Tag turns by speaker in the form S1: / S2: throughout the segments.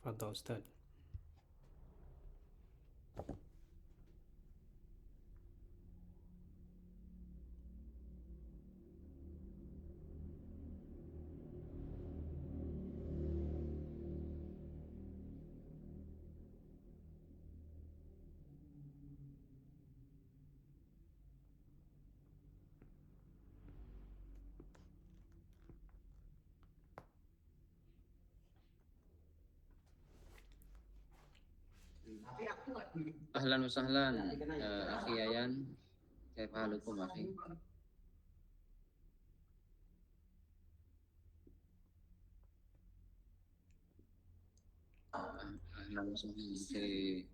S1: Fadhal Ustaz.
S2: Ahlan wa sahlan, akhi Yayan. Kaifa halukum akhi? Ahlan wa sahlan akhi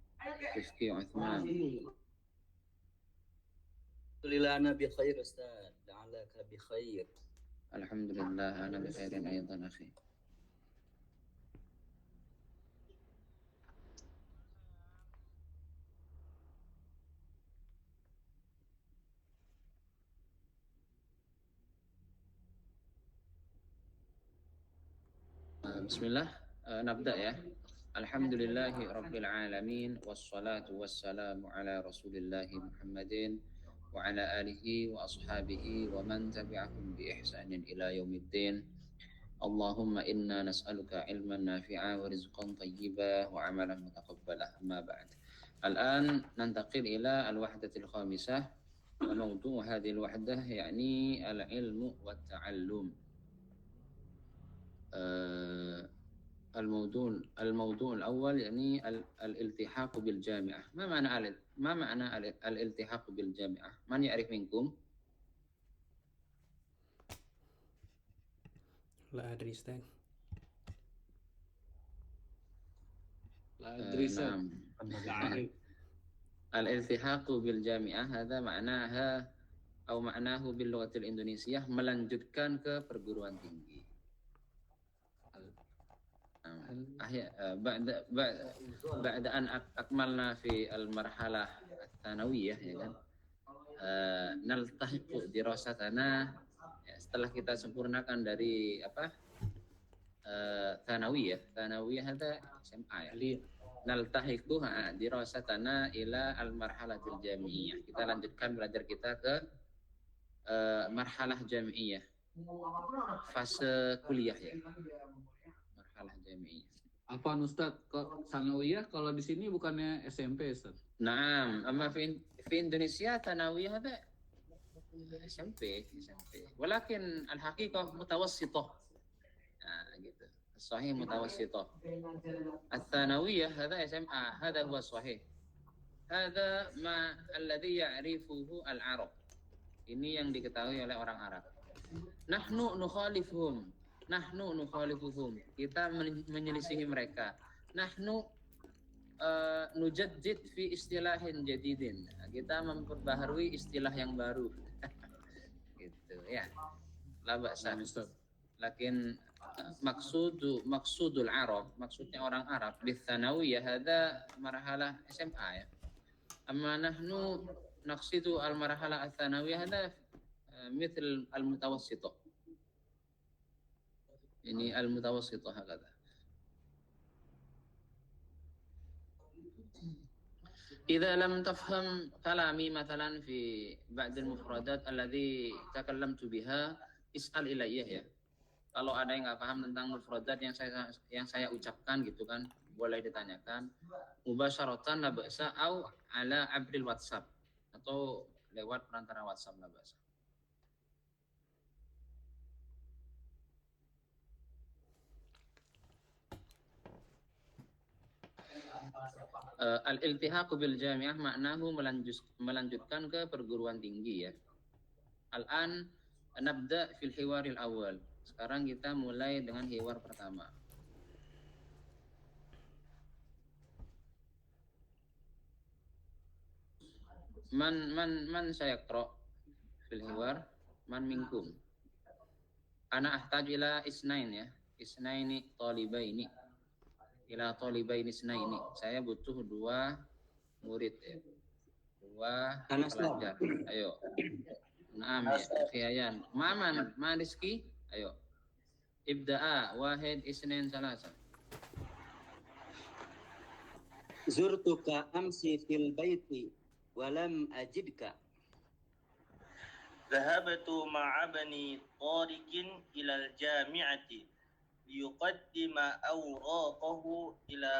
S2: Rifki Uthman.
S3: Alhamdulillah ana bi khair Ustaz. La'allaka bi khair.
S2: Alhamdulillah ana bi khairin aidan akhi. Bismillah, nabda ya. Alhamdulillahi rabbil alamin wassalatu wassalamu ala rasulillahi Muhammadin wa ala alihi wa ashabihi wa man tabi'ahum bi ihsanin ila yaumiddin. Allahumma inna nas'aluka ilman nafi'a wa rizqan tayyiba wa amalan mutaqabbala. Amma ba'd. Al-an nantaqil ila al-wahdatil khamisah wa mawdu' hadhihi al-wahdah yani al-ilmu wa ta'allum. الموضوع الأول يعني الالتحاق بالجامعة. ما معنى الالتحاق بالجامعة؟ من يعرف منكم؟
S1: La adri Ustaz.
S2: نعم. الالتحاق بالجامعة هذا معناه باللغة الإندونيسية melanjutkan ke perguruan tinggi. بعد أن أكملنا في المرحلة الثانوية ya kan, naltahiqu dirasatana, setelah kita sempurnakan dari thanawiyah ada SMA ya, naltahiqu dirasatana ila al-marhalatil jami'iyah, kita lanjutkan belajar kita ke marhalah jami'iyah, fase kuliah ya, marhalah jami'iyah.
S4: Afwan Ustadz, kok sanawiyah kalau di sini bukannya SMP Ustadz?
S2: Naam, amma fi Indonesia thanawiyah ada SMP. Walakin al-haqiqah mutawassithah. Nah, gitu. Sahih mutawassithah. Al-thanawiyah hada SMA, hada huwa sahih. Hada ma alladhi ya'rifuhu al-Arab. Ini yang diketahui oleh orang Arab. Nahnu nukhalifuhum. Kita menyelisihi mereka. Nahnu nujaddid fi istilahin jadidin. Kita memperbaharui istilah yang baru. Gitu ya. La ba'sa. Lakin maksudul Arab, maksudnya orang Arab di tsanawiyah hada marhalah SMA ya. Amma nahnu naqsidu al marhalah ats-tsanawiyah hada mithl al mutawassithah. Ini al mutawassithah hakadha. إذا لم تفهم كلامي مثلا في بعض المفردات الذي تكلمت بها اسأل إليه ya. Kalau ada yang nggak paham tentang mufradat yang saya ucapkan gitu kan, boleh ditanyakan mubasyaratan la ba'sa au ala abril WhatsApp, atau lewat perantara WhatsApp la ba'sa. Al-iltihaq bil jami'ah maknahu melanjutkan ke perguruan tinggi ya. Al-an nabda fil hiwaril awal. Sekarang kita mulai dengan hiwar pertama. Man sayaqra fil hiwar, man minkum. Ana ahtaj ila isnain ya. Isnaini talibaini. Ila talibaini isnaini. Saya butuh 2 murid ya. 2 pelajar. Ayo. Naam ya, Khiyayan. Ma Rizki? Ayo. Ibda'a wahid isnin salasa.
S3: Zurtuka amsi fil baiti walam ajidka.
S1: ذهبت مع بني طارق إلى الجامعة ليقدم أوراقه إلى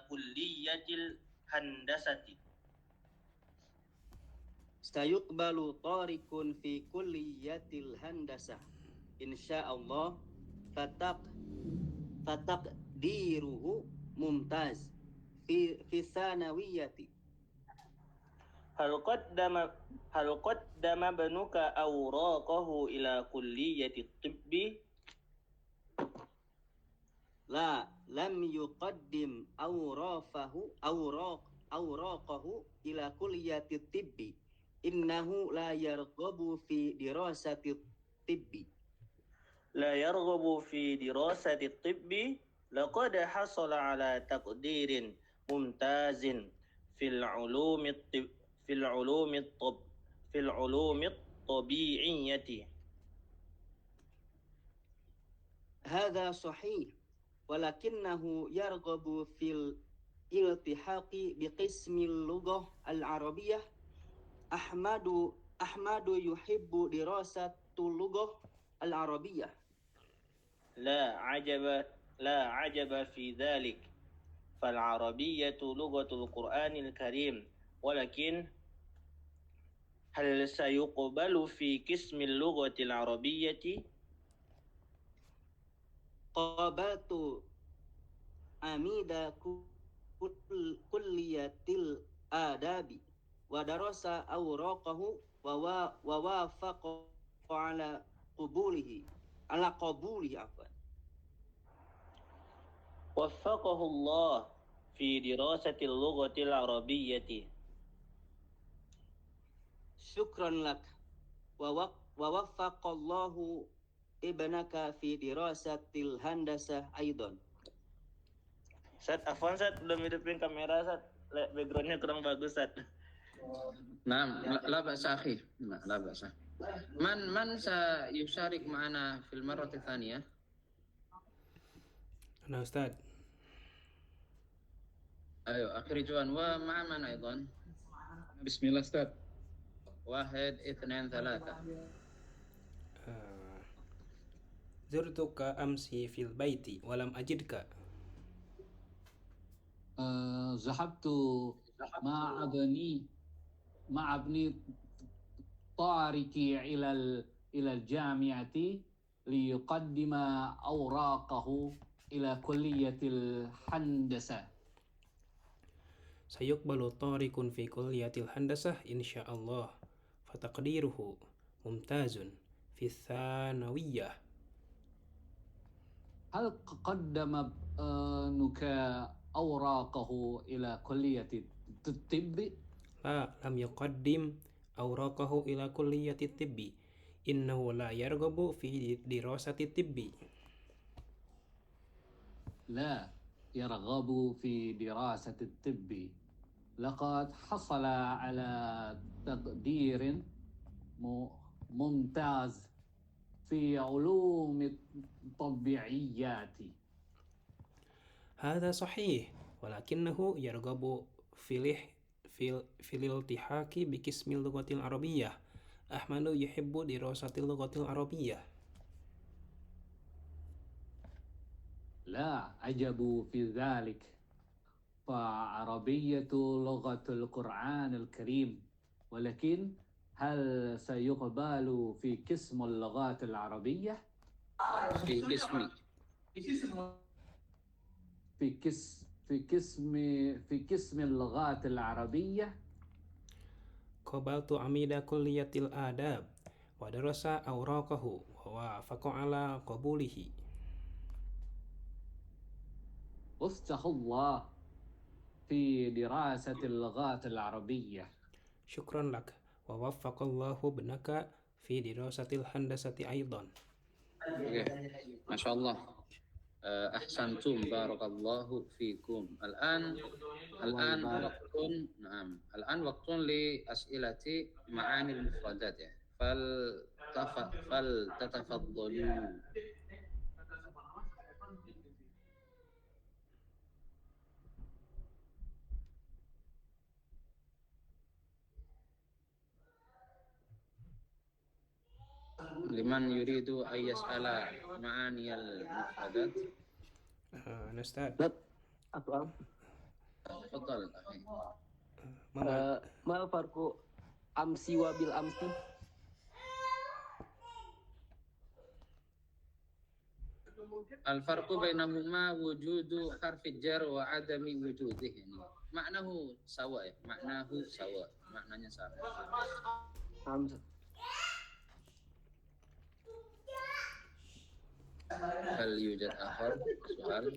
S1: كلية الهندسة.
S3: Sayuqbalu tariqun fi kulliyatil handasah insyaallah fataqdiruhu mumtaz fi tsanawiyati.
S1: هل قدم ابنك أوراقه إلى كلية الطب؟
S3: La lam yuqaddim awraqahu ila kulliyati tibbi innahu la yarghabu fi dirasati tibbi.
S1: لا يرغب في دراسة الطب. لقد حصل على تقدير ممتاز في العلوم الطبيعية.
S3: Hadha sahih walakinnahu yarghabu fil iltihaqi biqismil lughah al-arabiyyah. Ahmadu yuhibbu dirasatul lughah al-arabiyyah.
S1: لا عجب في ذلك، فالعربية لغة القرآن الكريم، ولكن هل سيقبل في قسم اللغة العربية؟
S3: Qabaltu amida kulliyatil adabi wa darasa awraqahu wa wafaqa ala qabulihi afwan.
S1: وفقه الله في دراسة اللغة العربية.
S3: Syukran lak wa waffaqallahu ibnaka fi dirasatil handasah aidan.
S1: Sat, Afwan Sat, belum hidupin kamera Sat, backgroundnya kurang bagus Sat.
S2: نعم لا بأس أخي لا بأس. من سيشارك معنا في المرة الثانية؟
S5: أنا أستاذ.
S2: أيوة أخي رجوان. ومع من أيضا؟
S4: بسم الله أستاذ.
S2: 1 2 3.
S5: Zurtuka amsi fil baiti walam ajidka.
S4: ذهبت مع ابني طارق إلى الجامعة ليقدم أوراقه إلى كلية الهندسة.
S5: Sayuqbalu tariqun fi kulliyatil handasah insyaallah fataqdiruhu mumtazun fi tsanawiyah.
S4: هل قدم ابنك أوراقه إلى كلية الطب؟
S5: La lam yuqaddim awraqahu ila kulliyati tibbi innahu la yarghabu fi dirasati tibbi.
S4: لا يرغب في دراسة الطب. لقد حصل على تقدير ممتاز في علوم الطبيعيات.
S5: هذا صحيح ولكنه يرغب في الالتحاق بقسم اللغة العربية. أحمد يحب دراسة اللغة العربية.
S4: لا عجب في ذلك، فعربية لغة القرآن الكريم، ولكن هل سيقبل في قسم اللغات العربية؟ في قسم اللغات العربية.
S5: قبلت عميد كلية الآداب ودرس أوراقه ووافق على قبوله.
S4: وفقه الله في دراسة اللغات العربية.
S5: شكرا لك ووفق الله ابنك في دراسة الهندسة أيضا.
S2: ما شاء الله. أحسنتم بارك الله فيكم. الآن وقت لأسئلة معاني المفردات فلتتفضلوا. liman yuridu ayyas'ala ma'aniyal mufradat.
S5: Nah, Ustaz.
S6: Atau
S2: Tafadhal akhi.
S6: mal farqu amsi wa bil amsi?
S2: Al-farqu bainahuma wujudu harfi jar wa adami wujudihi. Maknahu sawa ya, maknahu sawa, maknanya sama.
S6: Hamzah.
S2: Hal yujad akhar soal.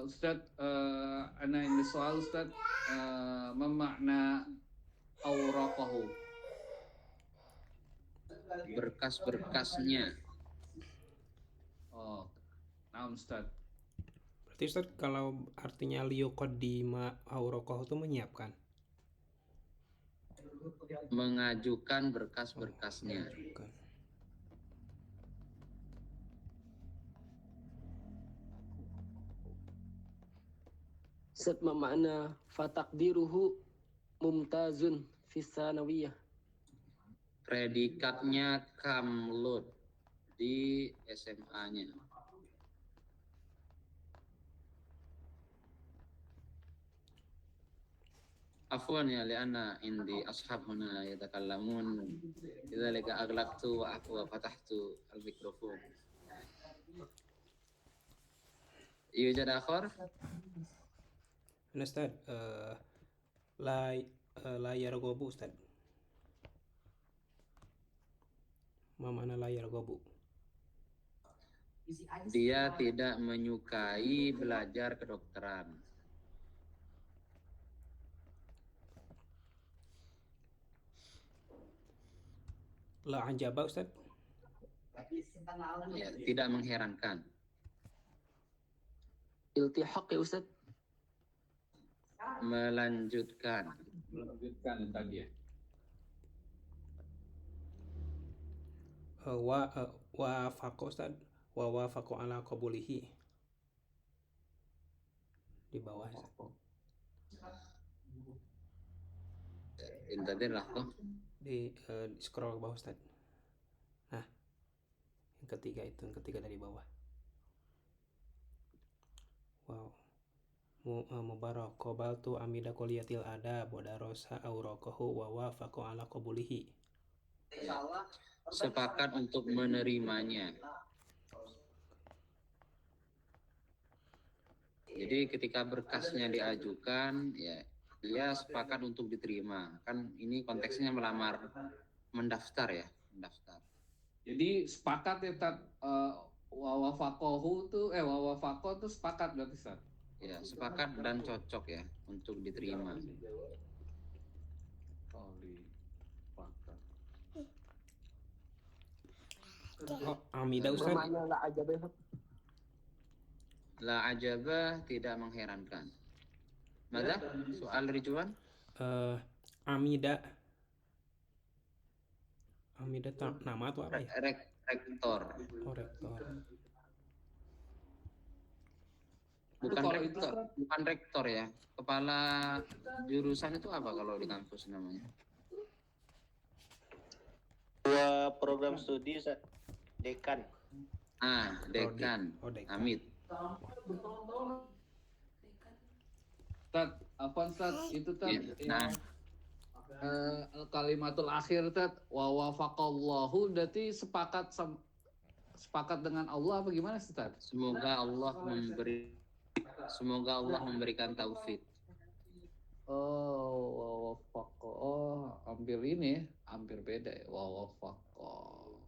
S4: Ustaz, ana ini soal Ustaz, memakna auraqahu.
S2: Berkas-berkasnya.
S4: Oh, nah Ustaz.
S5: Berarti Ustaz kalau artinya liyuqaddima auraqahu itu menyiapkan.
S2: Mengajukan berkas-berkasnya.
S5: Bukan.
S6: Set makna fatakdiruhu mumtazun fis sanawiyah.
S2: Predikatnya kamlud di SMA-nya. Afwan ya, lianna indi ashab huna yatakallamun, lidzalika aghlaqtu wa fatahtu al-mikrofon. Yujad akhar?
S5: Nah, Ustaz, la yarghabu Ustaz. Ma makna la yarghabu?
S2: Dia tidak menyukai belajar kedokteran.
S5: La ajaba Ustaz.
S2: Ya, tidak mengherankan.
S6: Iltihaq ya Ustaz.
S2: Melanjutkan.
S4: Melanjutkan yang tadi ya.
S5: Wa faqa Ustaz. Wa wafaqa ala qabulihi. Di bawah Ustaz.
S2: Intadir lah toh.
S5: Di scroll ke bawah Ustaz. Nah, yang ketiga dari bawah. Wow. Mubarak qabaltu amida kuliyatil adab wa darasa auraqahu wa wafaqa ala qabulihi.
S2: Sepakat untuk menerimanya. Jadi ketika berkasnya diajukan, ya dia sepakat untuk diterima. Kan ini konteksnya melamar, mendaftar ya, mendaftar.
S4: Jadi sepakat ya Tat, wawafaqahu tuh wawafaqo tuh sepakat berarti Ustaz.
S2: Ya, sepakat dan cocok ya untuk diterima.
S5: Oh, amida Ustaz.
S6: Makna la ajaba ya Ustaz.
S2: La ajabah, tidak mengherankan. Mada? Soal Ridwan?
S5: Amida nama atau apa ya?
S2: Rektor.
S5: Oh, rektor.
S2: Bukan
S4: Kalau itu,
S2: rektor, bukan rektor ya. Kepala jurusan itu apa kalau di kampus namanya?
S1: Dua program studi Ustaz. Dekan.
S2: Dekan.
S5: Oh, dekan.
S2: Amit.
S4: Tat, apa Tat? Itu Tat.
S2: Ya, nah.
S4: Kalimatul akhir Tat, wawafaqallahu berarti sepakat dengan Allah apa gimana sih Tat?
S2: Semoga Allah memberikan taufik.
S4: Oh, wawafaqo. Oh, hampir ini, hampir beda ya. Wawafaqo.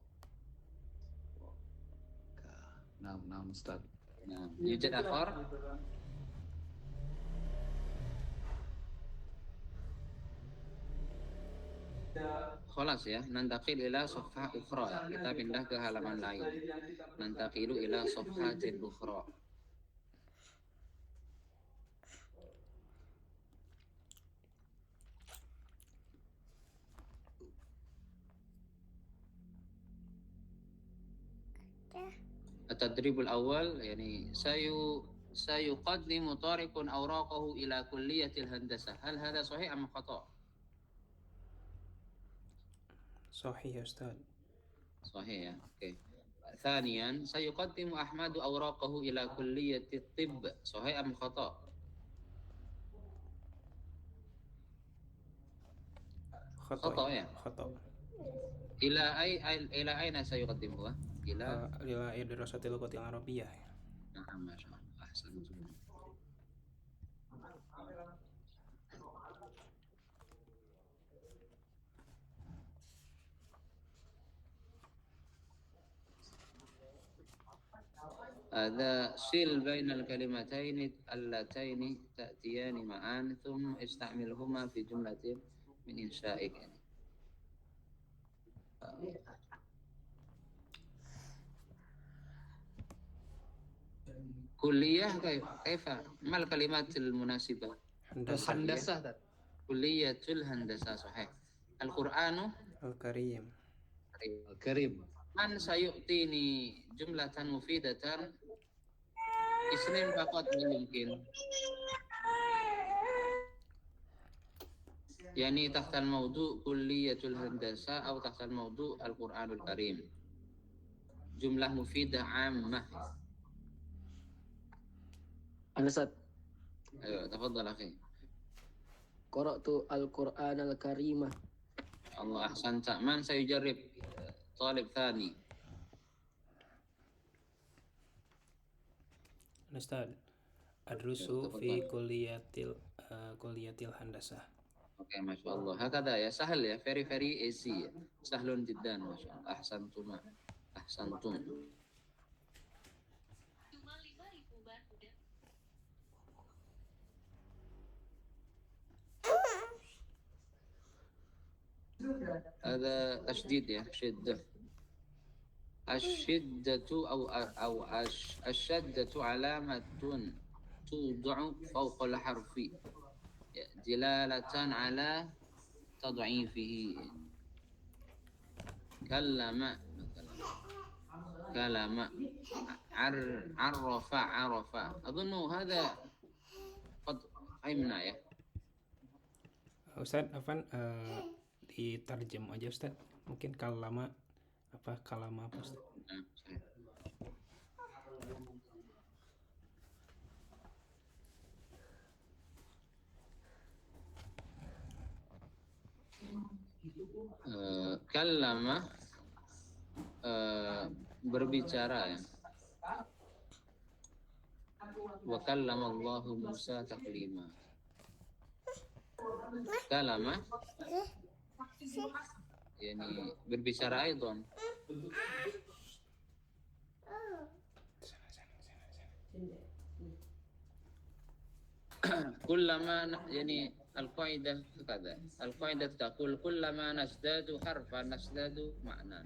S4: Nah, Ustaz.
S2: Nah, yujad akhar. Khalas ya, nantaqil ila safhah ukhra. Kita pindah ke halaman lain. Nantaqilu ila safhatin ukhra. At-tadribul awal yani sayuqaddimu tariqun awraqahu ila kulliyatil handasah. Hal hadha sahih am khata'?
S5: Sahih ya Ustaz.
S2: Sahih ya. Oke. Thaniyan, sayuqaddimu Ahmadu awraqahu ila kulliyati tibb. Sahih am khata? Khata ya.
S5: Khata.
S2: Ila aina sayuqaddimuha? Ila
S5: Ila dirasatil lugatil arabiyyah.
S2: Nah, Masya Allah. Ahsantum. هذا صل بين الكلمتين اللتين تأتيان معا ثم استعملهما في جملة من إنشائك يعني. كلية كيف ما الكلمات المناسبة؟
S4: Handasah.
S2: كلية الهندسة صحيح. القرآن
S5: Al-Karim.
S4: Karim.
S2: من سيؤتيني جملة مفيدة اثنين فقط ممكن يعني تحت الموضوع كلية الهندسة أو تحت الموضوع القرآن الكريم جملة مفيدة عامة.
S6: أنا أستاذ
S2: أيوة تفضل أخي.
S6: قرأت القرآن الكريم.
S2: الله أحسنت. من سيجرب؟ طالب ثاني.
S5: Ustaz, adrusu fi kulliyatil handasah.
S2: Oke, Masya Allah. Hakada ya, sahal ya, very very easy ya. Sahlun jiddan, Masya Allah. Ahsantum. Ahsantum. هذا تشديد يا شدة. الشدة أو الشدة علامة توضع فوق الحرف دلالة على تضعيفه. كلم عرف أظن هذا قد فهمنا ya.
S5: Ustaz, Afan ditarjem aja Ustaz. Mungkin kalama apa Ustaz?
S2: Nah, kallama berbicara ya. Wa kallama Allahu Musa taklima. Kalama yani berbicara aidan. كلما يعني القاعدة كذا. القاعدة تقول كلما نزداد حرفا نزداد معنى.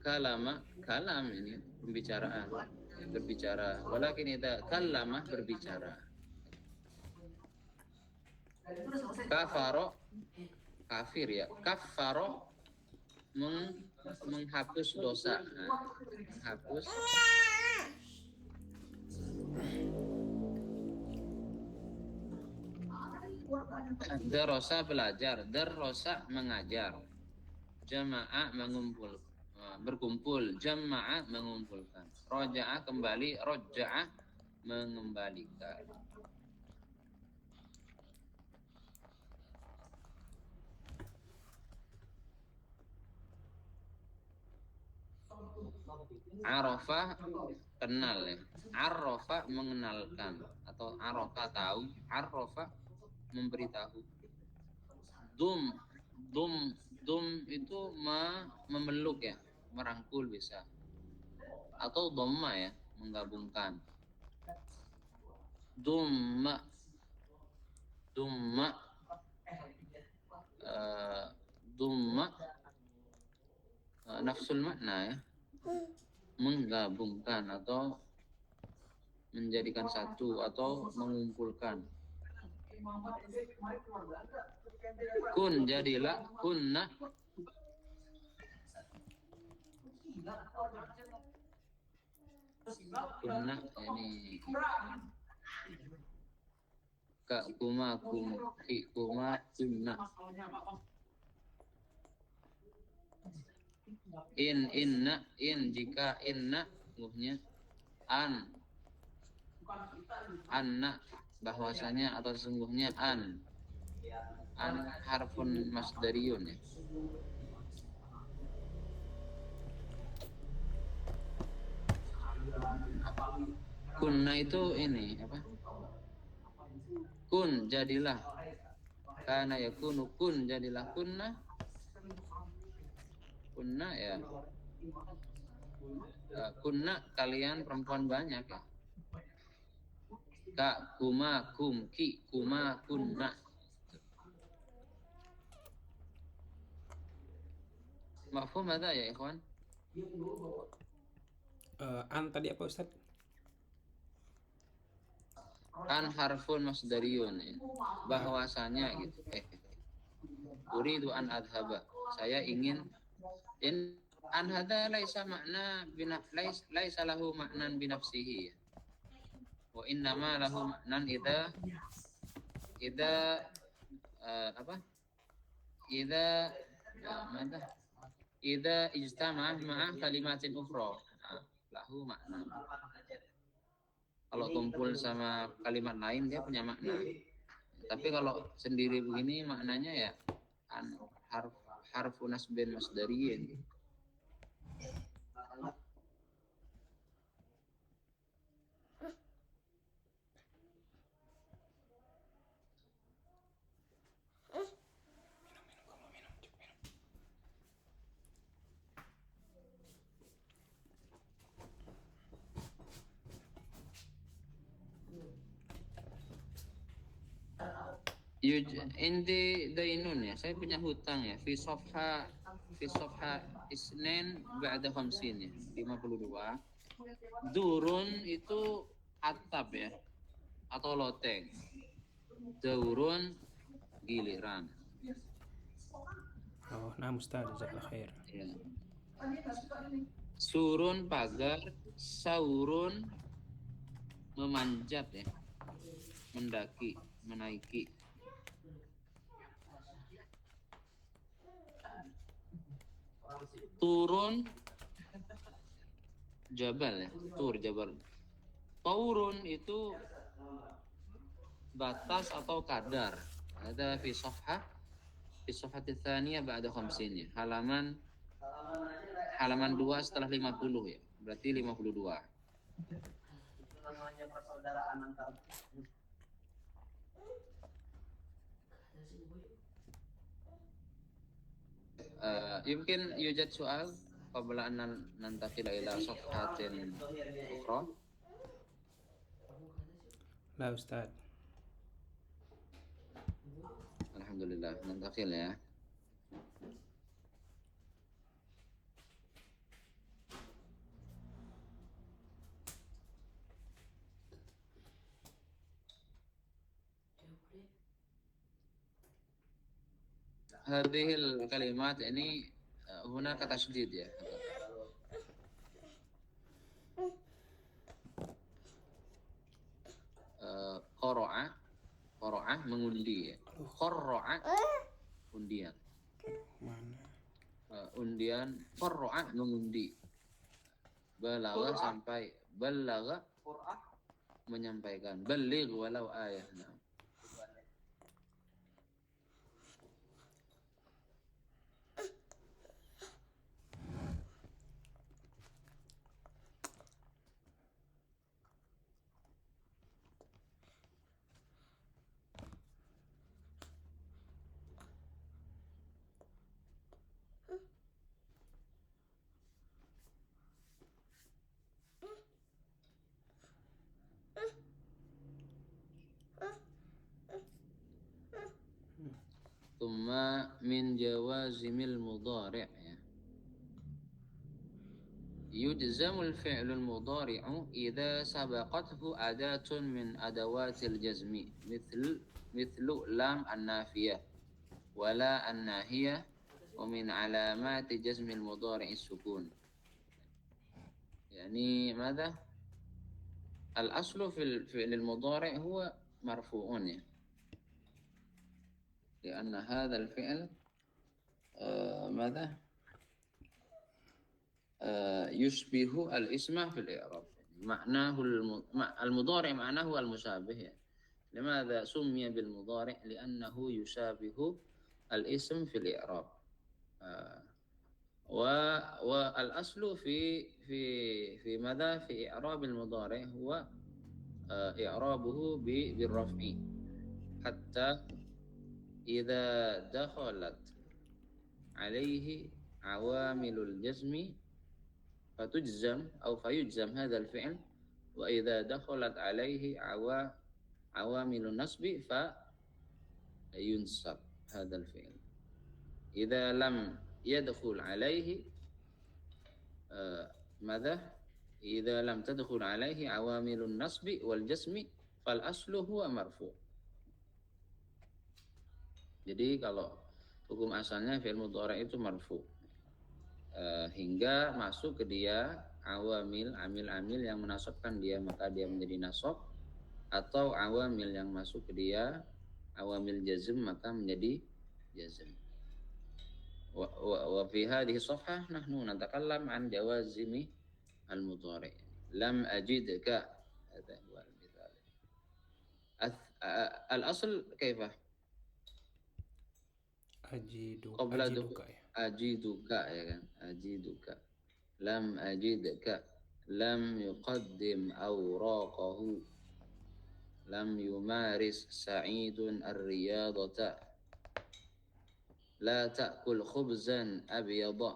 S2: kalam ini pembicaraan berbicara. Walakin idza kallama berbicara. Kafaro kafir ya. Kafaro menghapus dosa. Menghapus Darosa belajar, darosa mengajar, jama'a berkumpul, jama'a mengumpulkan, roja'a kembali, roja'a mengembalikan. Arafah kenal ya, arafah mengenalkan atau arafah tahu, arafah memberitahu. Dum itu memeluk ya, merangkul bisa. Atau dhamma ya, menggabungkan. Dumma nafsul makna ya, menggabungkan atau menjadikan satu atau mengumpulkan. Kun jadilah, kunna ini ka kuma kunna Inna jika inna sungguhnya anna bahwasanya atau sesungguhnya an harfun masdariyun ya. Kunna itu ini apa? Kun jadilah. Kana yakunu kun jadilah kunna. Kunna ya. Kunna kalian perempuan banyak ya. Ka kuma kum ki kuma kunna. Mafhum ada ya ikhwan?
S5: An tadi apa Ustaz?
S2: An harfun masdariyun ya. Bahwasanya gitu. Uridu an adhaba. Saya ingin an hadza laisa makna laisa lahu maknan binafsihi. Wa innama lahu maknan idza apa? Idza mana? Idza ijtama'a ma'a kalimatin ukhra. Lahu makna. Kalau kumpul sama kalimat lain dia punya makna. Tapi kalau sendiri begini maknanya ya an harfu nasbin masdariyin. Inti dainun ya, saya punya hutang ya. Fi sofha isnen ba'da khamsin ya, 52. Durun itu atap ya, atau loteng. Daurun giliran.
S5: Oh, nah Ustaz, jazakallah khair.
S2: Ya. Surun pagar, saurun memanjat ya, mendaki, menaiki. Turun jabal ya, jabal. Taurun itu batas atau kadar. Ada fi safhah tsaniyah ba'da khamsin ya. Halaman 2 setelah 50 ya. Berarti 52. Yumkin yujad soal qabla an nantaqila ila safhatin ukhra.
S5: La Ustaz.
S2: Alhamdulillah, nantaqil ya. Hadhil kalimat ini huna kata tasydid ya. Qara'a mengundi ya. Qara'a undian.
S5: Mana?
S2: Undian qara'a mengundi. Balagha sampai balagha menyampaikan. Baligh walau ayah. Nah. Thumma min jawazimil mudhari' ya. Yujzamul fi'lul mudhari'u idza sabaqathu adatun min adawatil jazmi mithlu lam an-nafiyah wala an-nahiyah wa min alamati jazmil mudhari'i sukun. Yani ماذا؟ الأصل في الفعل المضارع هو مرفوع لأن هذا الفعل ماذا؟ يشبه الاسم في الإعراب. معناه المضارع معناه المشابه يعني. لماذا سمي بالمضارع؟ لأنه يشابه الاسم في الإعراب. والأصل في ماذا؟ في إعراب المضارع هو إعرابه بالرفع، حتى إذا دخلت عليه عوامل الجزم فتجزم أو فيجزم هذا الفعل، وإذا دخلت عليه عوامل النصب فينصب هذا الفعل. إذا لم يدخل عليه ماذا؟ إذا لم تدخل عليه عوامل النصب والجزم فالأصل هو مرفوع. Jadi kalau hukum asalnya fi'il mudhari' itu marfu, hingga masuk ke dia amil-amil yang menasabkan dia, maka dia menjadi nasab, atau awamil yang masuk ke dia awamil jazm, maka menjadi jazm. Wa fi hadhihi safhah nahnu natakallam an jawazimi al-mudhari'. Lam ajidka, hadha huwa al-mithal. Al-asl kaifa? Ajiduka ya. Ajiduka ya kan, ajiduka. Lam ajidka, lam yuqaddim awraqahu, lam yumaris sa'idun ar-riyadata, la ta'kul khubzan abyada,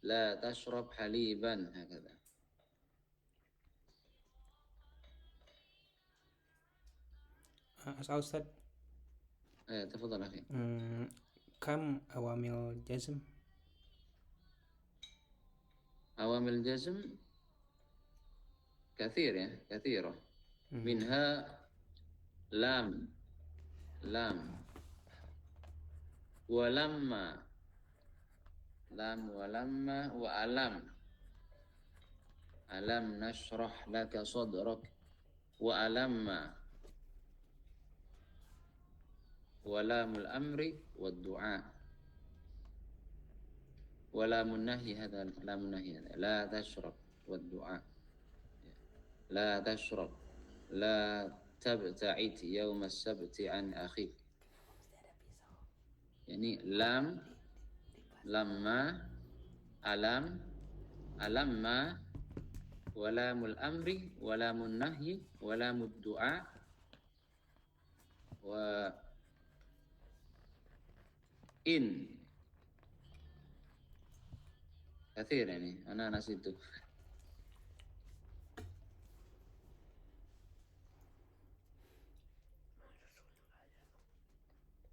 S2: la tashrab haliban, hakadha.
S5: Asal Ustaz,
S2: تفضل أخي.
S5: كم أوامل جزم؟
S2: أوامل الجزم كثيرة. منها لام ولما وألم. ألم نشرح لك صدرك وألم. ولام الأمر والدعاء. ولام النهي، هذا لام النهي، لا تشرب، والدعاء لا تشرب، لا تبتعد يوم السبت عن أخيك. يعني لام، لما، ألم، ألما، ولام الأمر، ولام النهي، ولام الدعاء، إن. كثير يعني، أنا نسيته.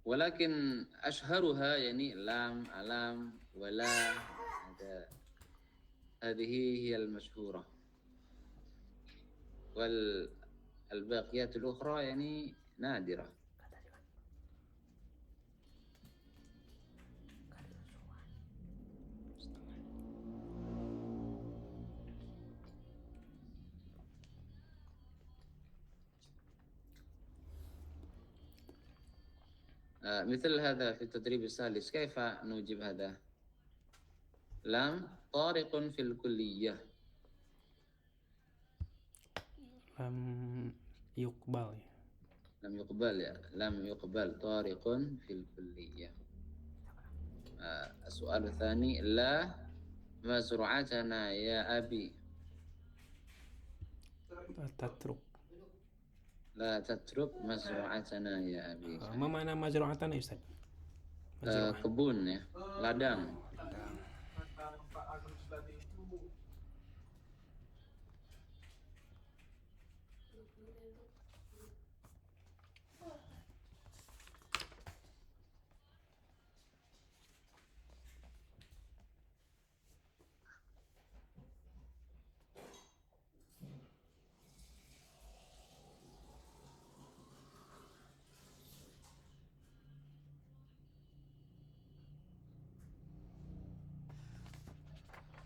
S2: ولكن أشهرها يعني لام، ألام، ولا، هذه هي المشهورة، والباقيات الأخرى يعني نادرة. مثل هذا في التدريب الثالث، كيف نوجب هذا؟ لام طارق في الكلية.
S5: لم يقبل.
S2: لم يقبل يا. لم يقبل طارق في الكلية. السؤال الثاني، لا مزرعتنا يا أبي. لا تترك مزرعتنا يا أبي.
S5: ما معنى مزرعتنا يا أستاذ؟
S2: kebun ya, ladang.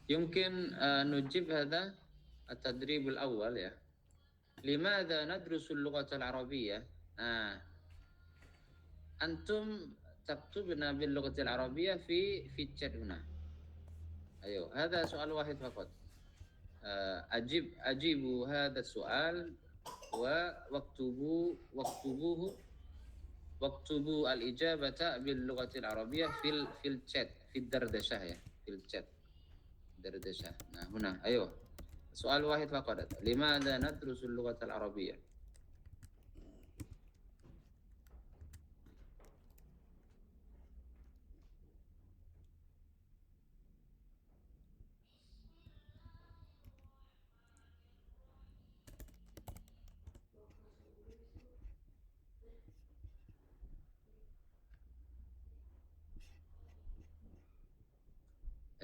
S2: يمكن نجيب هذا التدريب الأول يا. لماذا ندرس اللغة العربية؟ أنتم تكتبنا باللغة العربية في الشات هنا. Ayo, هذا سؤال واحد فقط. أجيبوا هذا السؤال واكتبوا الإجابة باللغة العربية في الchat في الدردشة ya في الchat دردشة. Nah, هنا أيوه سؤال واحد فقط. لماذا ندرس اللغة العربية؟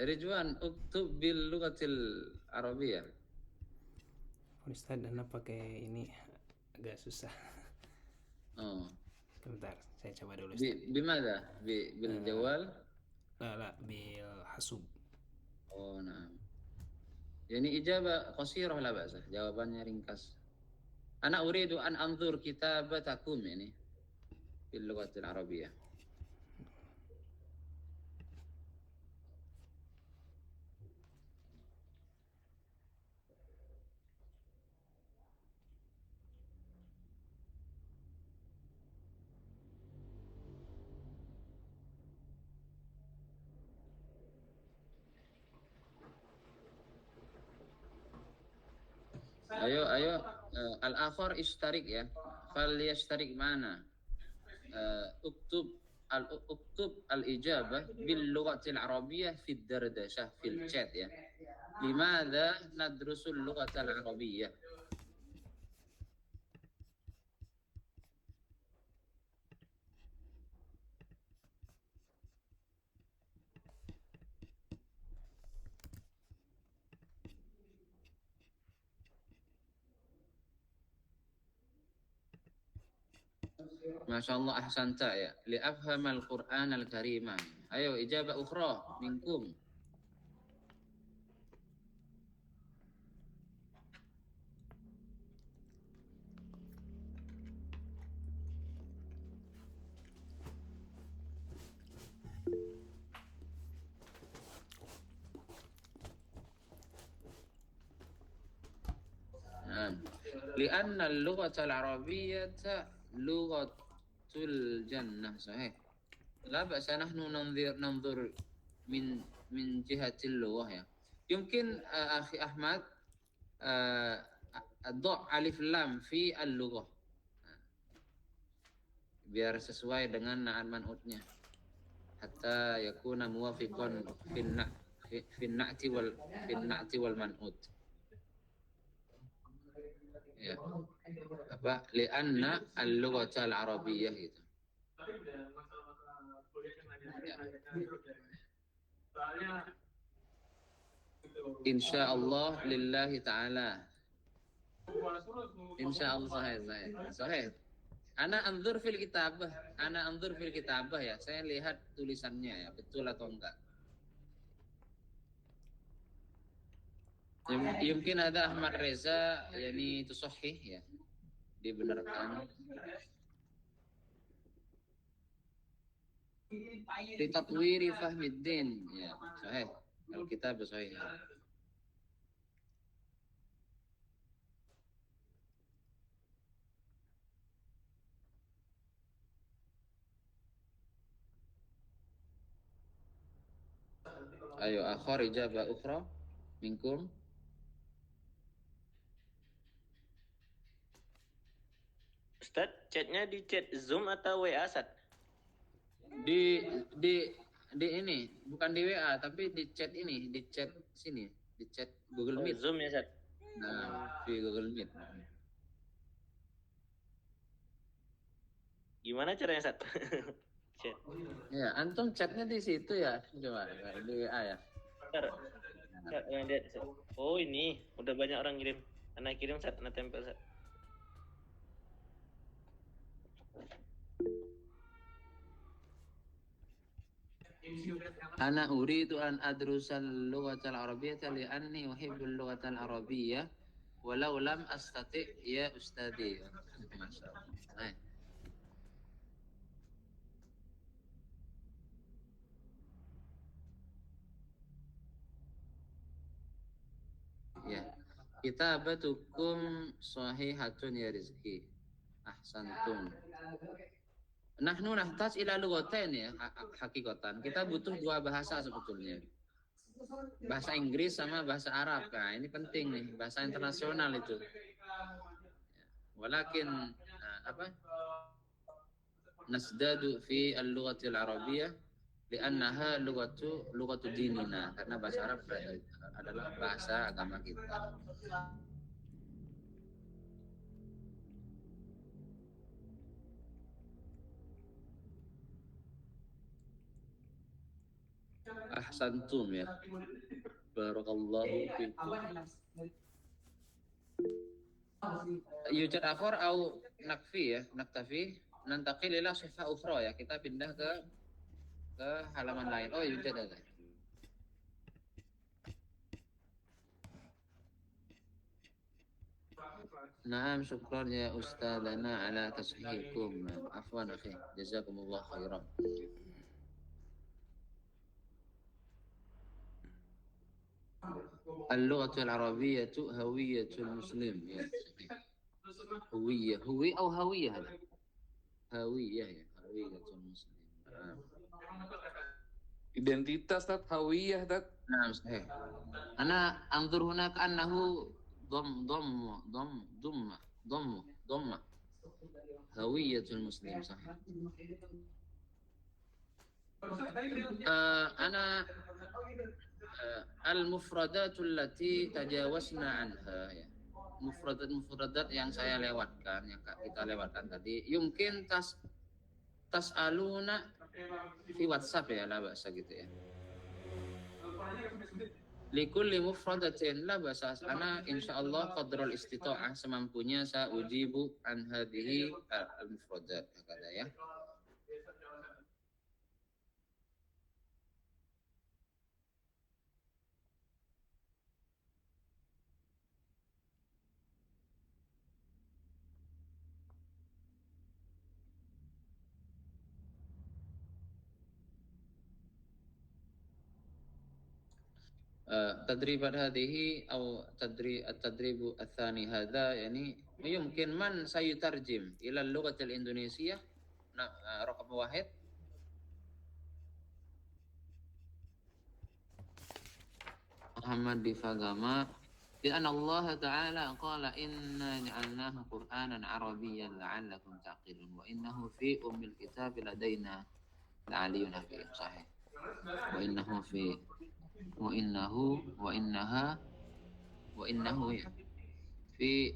S2: Ridwan, uktub bil lughatil Arabiyah.
S5: Ustaz, Anda pakai ini agak susah.
S2: Oh.
S5: Sebentar, saya coba dulu Ustaz.
S2: Bimada? Bil jawal?
S5: La, bil hasub.
S2: Oh, nah. Yani ijabah qasirah la ba'sah. Jawabannya ringkas. Ana uridu an anzur kitabatakum yani bil lughatil Arabiyah. Ayo, al-akhar ishtarik ya. Fal yashtarik mana? Uktub al-ijabah bil lughatil arabiyyah fi dardashah fil chat ya. Limadha nadrusul lughatal arabiyyah? Masya Allah ahsanta ya. Li'afhamal Qur'an al-karimah. Ayo ijabah ukhra minkum. Lianna al-lughata al-arabiyyata lughatul jannah sahih. La ba'sa nahnu nanzur min jihatil lughah ya. Yumkin akhi Ahmad ad-dha' alif lam fi al-lughah. Biar sesuai dengan na'at man'utnya. Hatta yakuna muwafiqan fin na'ti wal man'ut. Ya. Apa li'anna al-lughata al-arabiyyah gitu. Ya. Insyaallah lillahi ta'ala. Insyaallah sahih. Ana anzur fil kitabah ya. Saya lihat tulisannya ya, betul atau enggak. Mungkin ada Ahmad Reza yani itu sahih ya. Dibenarkan. Litatwiri fahmiddin ya, sahih. Al-kitab sahih. Ayo akhar ijabah ukhra minkum.
S1: Ustaz, chatnya di chat Zoom atau WA, Ustaz?
S2: Di ini bukan di WA tapi di chat ini, di chat sini, di chat Google Meet.
S1: Zoom ya, Ustaz?
S2: Nah, di Google Meet.
S1: Gimana caranya, Ustaz? Chat.
S2: Ya, antum chatnya di situ ya, coba di WA ya.
S1: Bentar, yang lihat, Ustaz. Oh ini, udah banyak orang kirim. Anak kirim, Ustaz, anak tempel, Ustaz.
S2: Ana uridu an adrusal lughatal arabiyyah li'anni uhibbul lughatal arabiyyah walau lam astati ya ustadi. Masyaallah. Ya. Kitabatukum sahihatun ya Rizki. Ahsantum. Nahnu nahtaj ila lughatain ya hakikatan. Kita butuh dua bahasa sebetulnya. Bahasa Inggris sama bahasa Arab. Nah, ini penting nih, bahasa internasional itu. Walakin nasdadu fi al-lughati al-arabiyyah li'annaha lughatu dinina, karena bahasa Arab adalah bahasa agama kita. Ahsantum ya. Barakallahu fikum. Yujad akhar au nakfi ya, naktafi. Nantaqil ila sifah ukhra ya. Kita pindah ke halaman lain. Oh, yujad ada. Naam, syukran ya ustadzana ala tashihikum. Afwan akhi, jazakumullah khairan. اللغة العربية هوية المسلم. هوية أو هوية هذا هوية المسلم.
S4: Identitas tat hawiyah tat.
S2: نعم صحيح. أنا أنظر هناك أنه ضم هوية المسلم صحيح. أنا المفردات التي تجاوزنا عنها ya. Mufradat yang saya lewatkan, yang kita lewatkan tadi, yumkin tas'aluna di WhatsApp ya, lah bahasa gitu ya. Likulli mufradatin la bahasa ana insyaallah qadrul istita'ah, semampunya saya ujibu an hadhihi al-mufradat kata ya. تدريبات هذه أو التدريب الثاني هذا يعني يمكن من سيترجم إلى اللغة الإندونيسية رقم 1 محمد Difagama لأن الله تعالى قال إنا جعلناه قرآنا عربيا لعلكم تعقلون وإنه في أم الكتاب لدينا لعلي حكيم صحيح وإنه في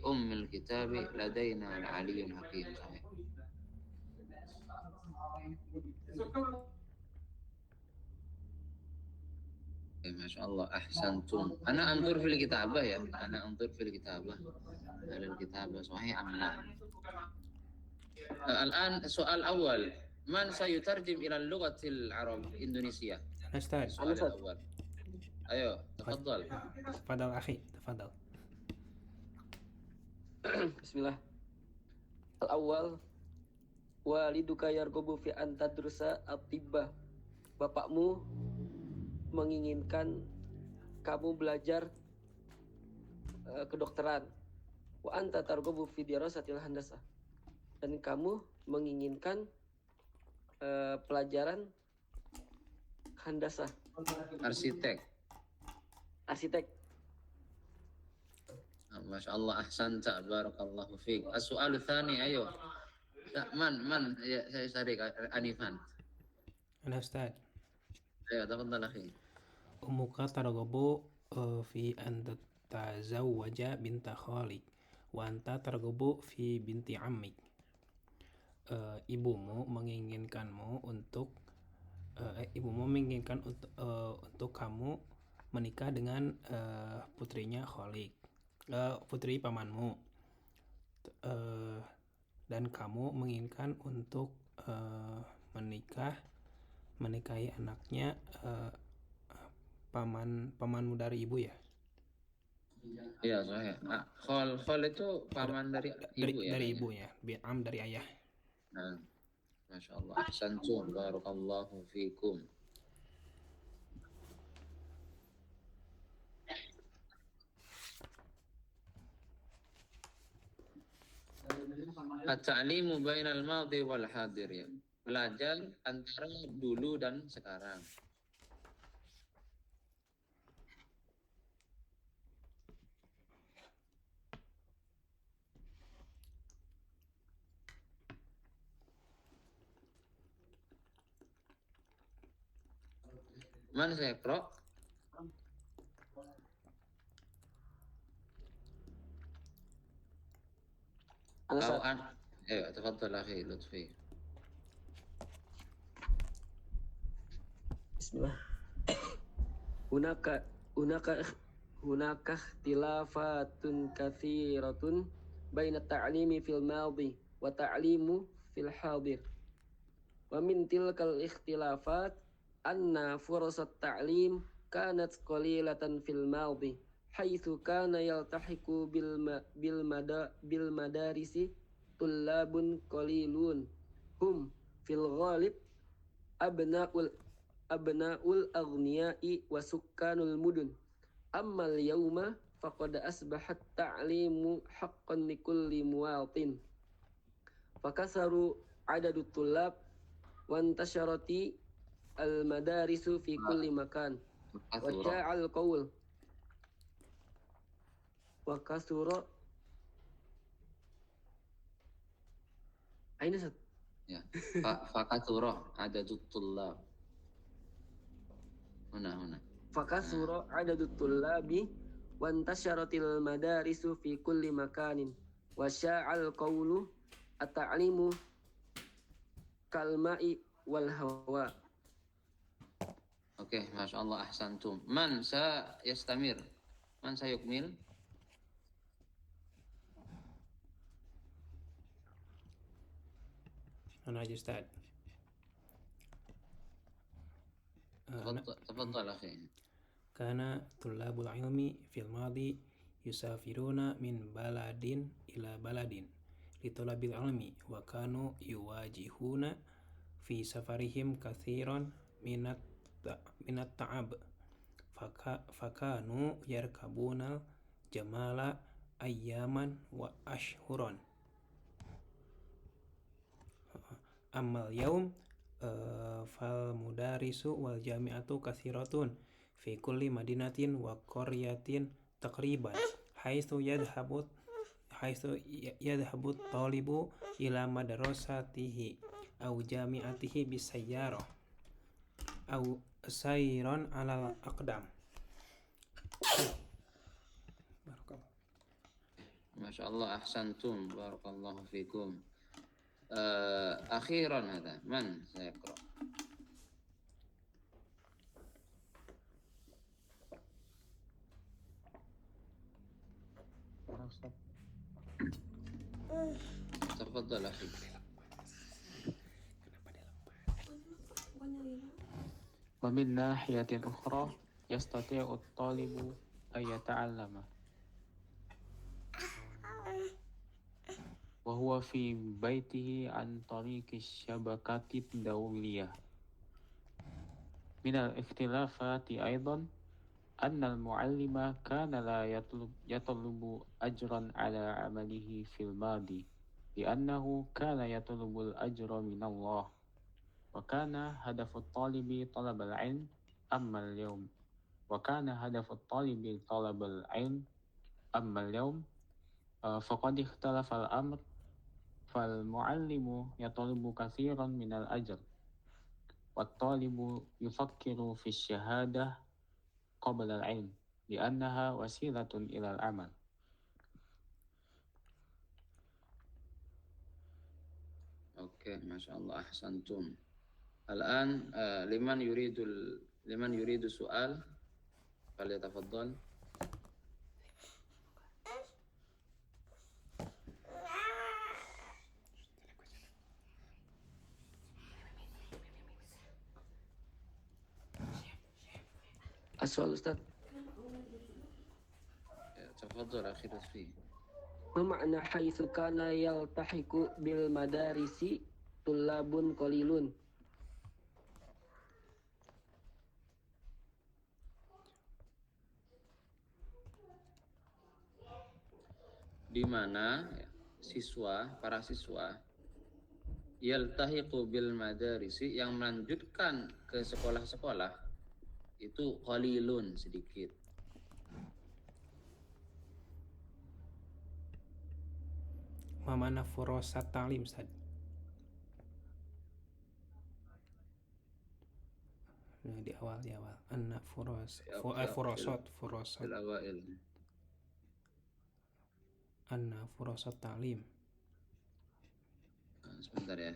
S2: أم الكتاب لدينا لعلي حكيم صحيح. ما شاء الله أحسنتم. أنا أنظر في الكتابة يا هل الكتابة صحيح أم لا. الآن السؤال الأول من سيترجم إلى اللغة العربية الإندونيسية؟ السؤال الأول. أيوه تفضل.
S5: تفضل أخي تفضل.
S6: Bismillah. Al-awwal waliduka yarghabu fi an tadrusa at-tibba. Bapakmu menginginkan kamu belajar kedokteran. Wa anta targhabu fi dirasatil handasah. Dan kamu menginginkan pelajaran handasah. Arsitek.
S2: Masya Allah, ahsanta, barakallahu fiik. As-su'alu tsani, ayo. Man, ya, saya tarik Anifan.
S5: Ana Ustaz.
S2: Ayo, tafadhal akhi.
S5: Ummuka targhabu fi an tatazawwaja binta khalik wa anta targhabu fi binti ammik. Ibumu menginginkan untuk kamu menikah dengan putrinya Khalik, putri pamanmu, dan kamu menginginkan untuk menikahi anaknya pamanmu dari ibu ya?
S2: Iya, saya. Khal itu paman dari ibu ya?
S5: Dari ibu ya, Am dari ayah.
S2: Nah, Masya Allah, ahsantum, barakallahu fikum. At-ta'limu bainal madhi wal hadir ya. Belajar antara dulu dan sekarang. Man saya pro?
S6: Ana
S2: Au
S6: Ustaz.
S2: an? Ayo, tafadhal akhi Lutfi.
S6: Bismillah. Hunaka hunaka hunaka ikhtilafatun katsiratun baina ta'limi fil madhi wa ta'limu fil hadir. Wa min tilkal ikhtilafat anna furasat ta'lim kanat qalilatan fil madhi haitsu kana yaltahiqu bil madarisi tullabun qalilun hum fil ghalib abna'ul aghniyai wa sukkanul mudun. Ammal yauma faqad asbahat ta'limu haqqan likulli muwatin. Fakasaru adadut tullab wa intasharati al madarisu fi kulli makan. Wa ja'al qawl wa kasura Aina Ustaz?
S2: Ya. Fakathura adadut tullab. Huna.
S6: Fakasura adadut tullabi wa intasyaratil madarisu fi kulli makanin wa sya'al qawlu at-ta'limu kalma'i wal hawa.
S2: Oke, Masya Allah, ahsantum. Man sa yastamir? Man sa yukmil?
S5: أنا أجي أستاذ.
S2: تفضل أخي.
S5: كان طلاب العلم في الماضي يسافرون من بلد إلى بلد لطلب العلم وكانوا يواجهون في سفرهم كثيرا من التعب فكانوا يركبون الجمال أياما وأشهرا. أما اليوم فالمدارس والجامعة كثيرة في كل مدينة وقرية تقريبا حيث يذهب الطالب إلى مدرسته أو جامعته بالسيارة أو سيرا على الأقدام.
S2: Masya Allah, ahsantum. Barakallahu fikum. Akhiran hada. Man sayaqra? تفضل أخي.
S7: ومن ناحية أخرى يستطيع الطالب أن يتعلم وهو في بيته عن طريق الشبكة الدولية. من الاختلافات أيضا أن المعلم كان لا يطلب أجرا على عمله في الماضي لأنه كان يطلب الأجر من الله وكان هدف الطالب طلب العلم. أما اليوم وكان هدف الطالب طلب العلم أما اليوم فقد اختلف الأمر فالمعلم يطلب كثيرا من الأجر والطالب يفكر في الشهادة قبل العلم لأنها وسيلة إلى العمل.
S2: Oke, Masya Allah, ahsantum. Al-an liman yuridu soal falyatafaddal.
S6: As-su'al Ustaz.
S2: Tafaddal akhi Lutfi.
S6: Ma ma'na haitsu kana yaltahiqu bil madarisi tullabun qalilun.
S2: Di mana para siswa yaltahiqu bil madarisi, yang melanjutkan ke sekolah-sekolah, itu qalilun, sedikit.
S5: Ma mana furosat ta'lim Ustaz? Nah, di awal anna furosat
S2: Fil awail.
S5: anna furosat ta'lim.
S2: Sebentar ya,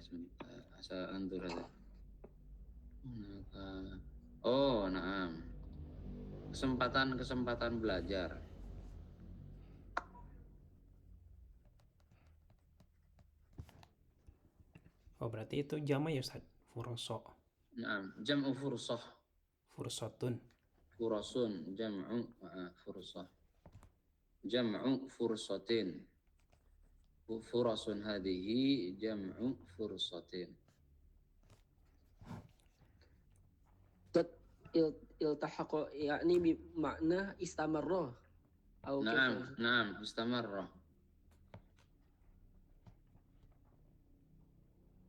S2: asa antur aja. Oh, naam. Kesempatan belajar.
S5: Oh, berarti itu jama ya Ustaz? Furoso.
S2: Naam, jam'u fursah.
S5: Fursotun.
S2: Furasun, jam'u fursah. Jam'u fursatin. Furasun hadhihi jam'u fursatin.
S6: iltahaqa yakni makna istamarra atau
S2: Naam, istamarra.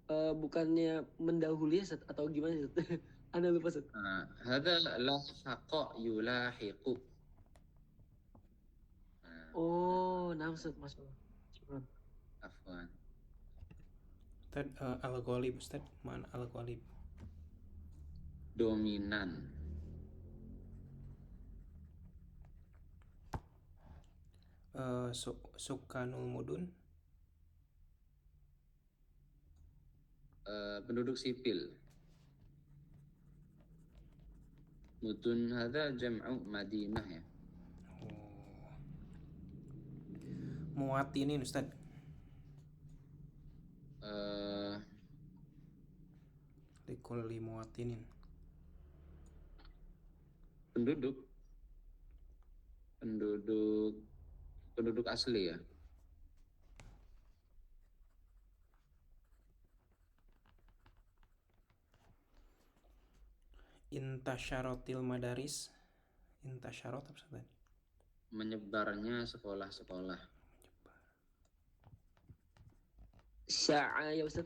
S6: Bukannya mendahului atau gimana Ustaz? Anda lupa Ustaz.
S2: Hadza lahaqa yulahiqu.
S6: Oh, nah Ustaz, masyaallah.
S2: Afwan.
S5: Ustaz, al-ghalib Ustaz, mana al-ghalib?
S2: Dominan.
S5: Sukanul mudun.
S2: Penduduk sipil. Mudun hadza jam'u Madinah ya.
S5: Muwatinin Ustaz. Likulli muwatinin.
S2: Penduduk asli ya.
S5: Intasyarotil madaris. Intasyarot apa Ustaz?
S2: Menyebarnya sekolah-sekolah.
S6: Sya'a ya Ustaz.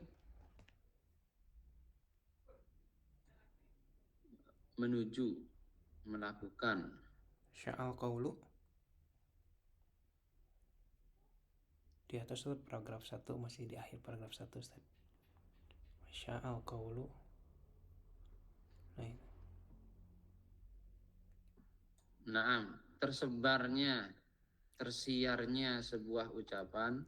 S2: Menuju, melakukan.
S5: Sya'al qawlu. Di atas itu paragraf 1, masih di akhir paragraf 1 Ustaz. Sya'al qawlu. Nah, itu.
S2: Naam, tersiarnya sebuah ucapan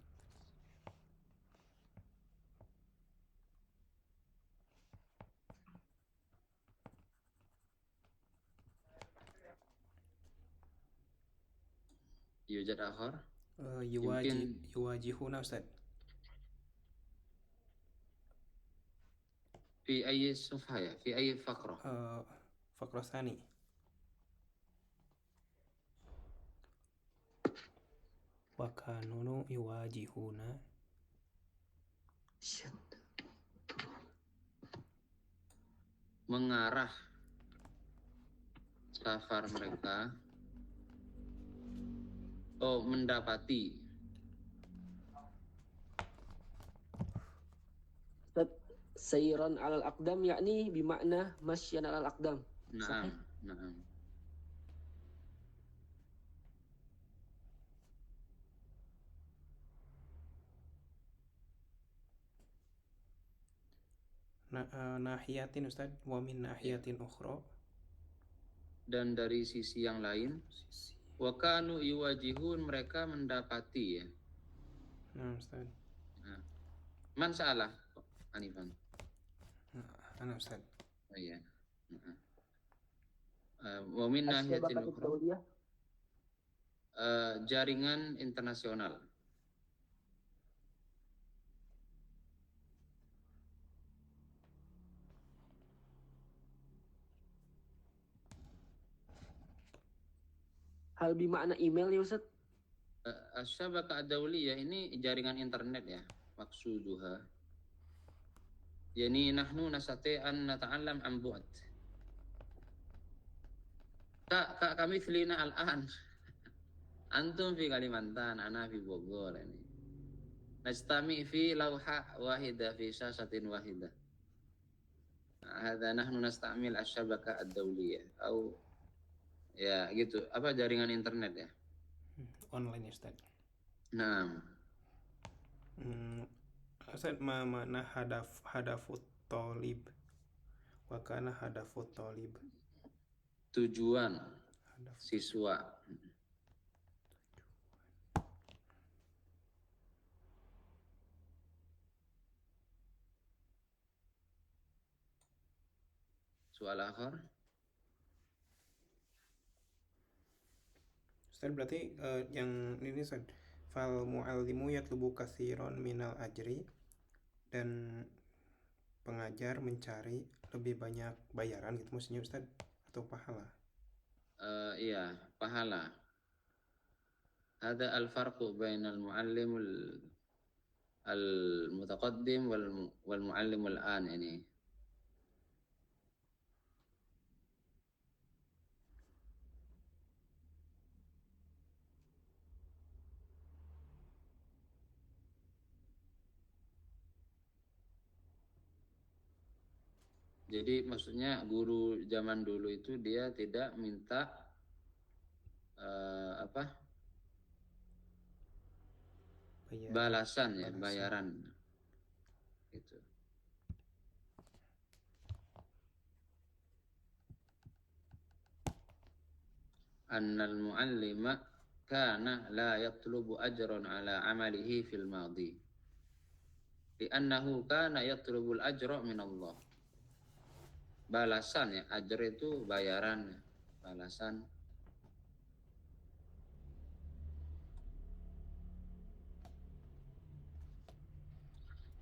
S2: yujad akhar
S5: yuwajihuna Ustaz.
S2: fi ayyi safha ya, fi ayyi faqrah.
S5: Faqrah tsani. Wa kanu yuwajihuna
S2: mengarah safar mereka, mendapati.
S6: Sayran alal aqdam yakni bimakna masyan alal aqdam.
S2: Naam.
S5: Nahiyatin Ustaz, wa min nahiyatin ukhra.
S2: Dan dari sisi yang lain, wa kanu yuwajihun, mereka mendapati ya.
S5: Nah Ustaz.
S2: Man salah Anifan.
S5: Ana Ustaz.
S2: Oh iya. Wa min nahiyatin ukhra. Jaringan internasional.
S6: Hal bimakna email ya Ustaz?
S2: Asyabaka ad-dawliyah ini jaringan internet ya, maksuduha. Yani nahnu nastati an nata'allam an bu'd. Kami filina al-an. Antum fi Kalimantan, ana fi Bogor ini. نجتمع في لوحة واحدة في شاشة واحدة. هذا نحن نستعمل الشبكة الدولية أو ya gitu, apa jaringan internet ya.
S5: Online ya Ustaz.
S2: Nah,
S5: Ustaz, ma mana hadafut tolib wa kana hadafut tolib.
S2: tujuan
S5: Hadaf.
S2: siswa. Soal akhir.
S5: Ustaz, berarti yang ini Ustaz, fal muallimu yatlubu katsiran minal ajri, dan pengajar mencari lebih banyak bayaran gitu maksudnya Ustaz, atau pahala?
S2: Iya, pahala. Ada al-farqu bainal muallim al-mutaqaddim wal muallim al-an ini. Jadi maksudnya guru zaman dulu itu dia tidak minta balasan ya, bayaran gitu. Annal muallima kana la yatlubu ajran ala amalihi fil madi. Li'annahu kana yatlubul ajra min Allah. Balasan ya, ajr itu bayaran, balasan.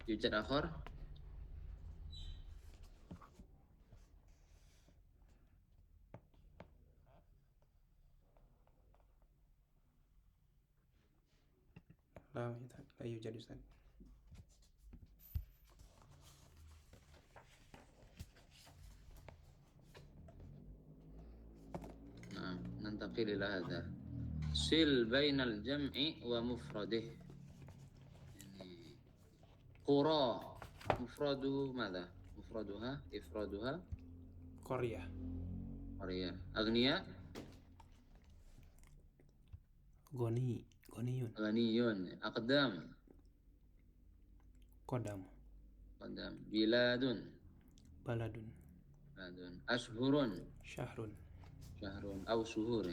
S2: Yujad akhir.
S5: La yujad Ustaz.
S2: ننتقل إلى هذا. sil bainal jam'i wa mufradih. Yani qura mufraduhu madha? Mufraduha, ifraduha
S5: Qaryah.
S2: qaryah. Aghniya
S5: Ghaniyun.
S2: ghaniyun. Aqdam
S5: Qadam.
S2: Biladun
S5: Baladun.
S2: Ashhurun
S5: Syahrun.
S2: syahrun aw suhur.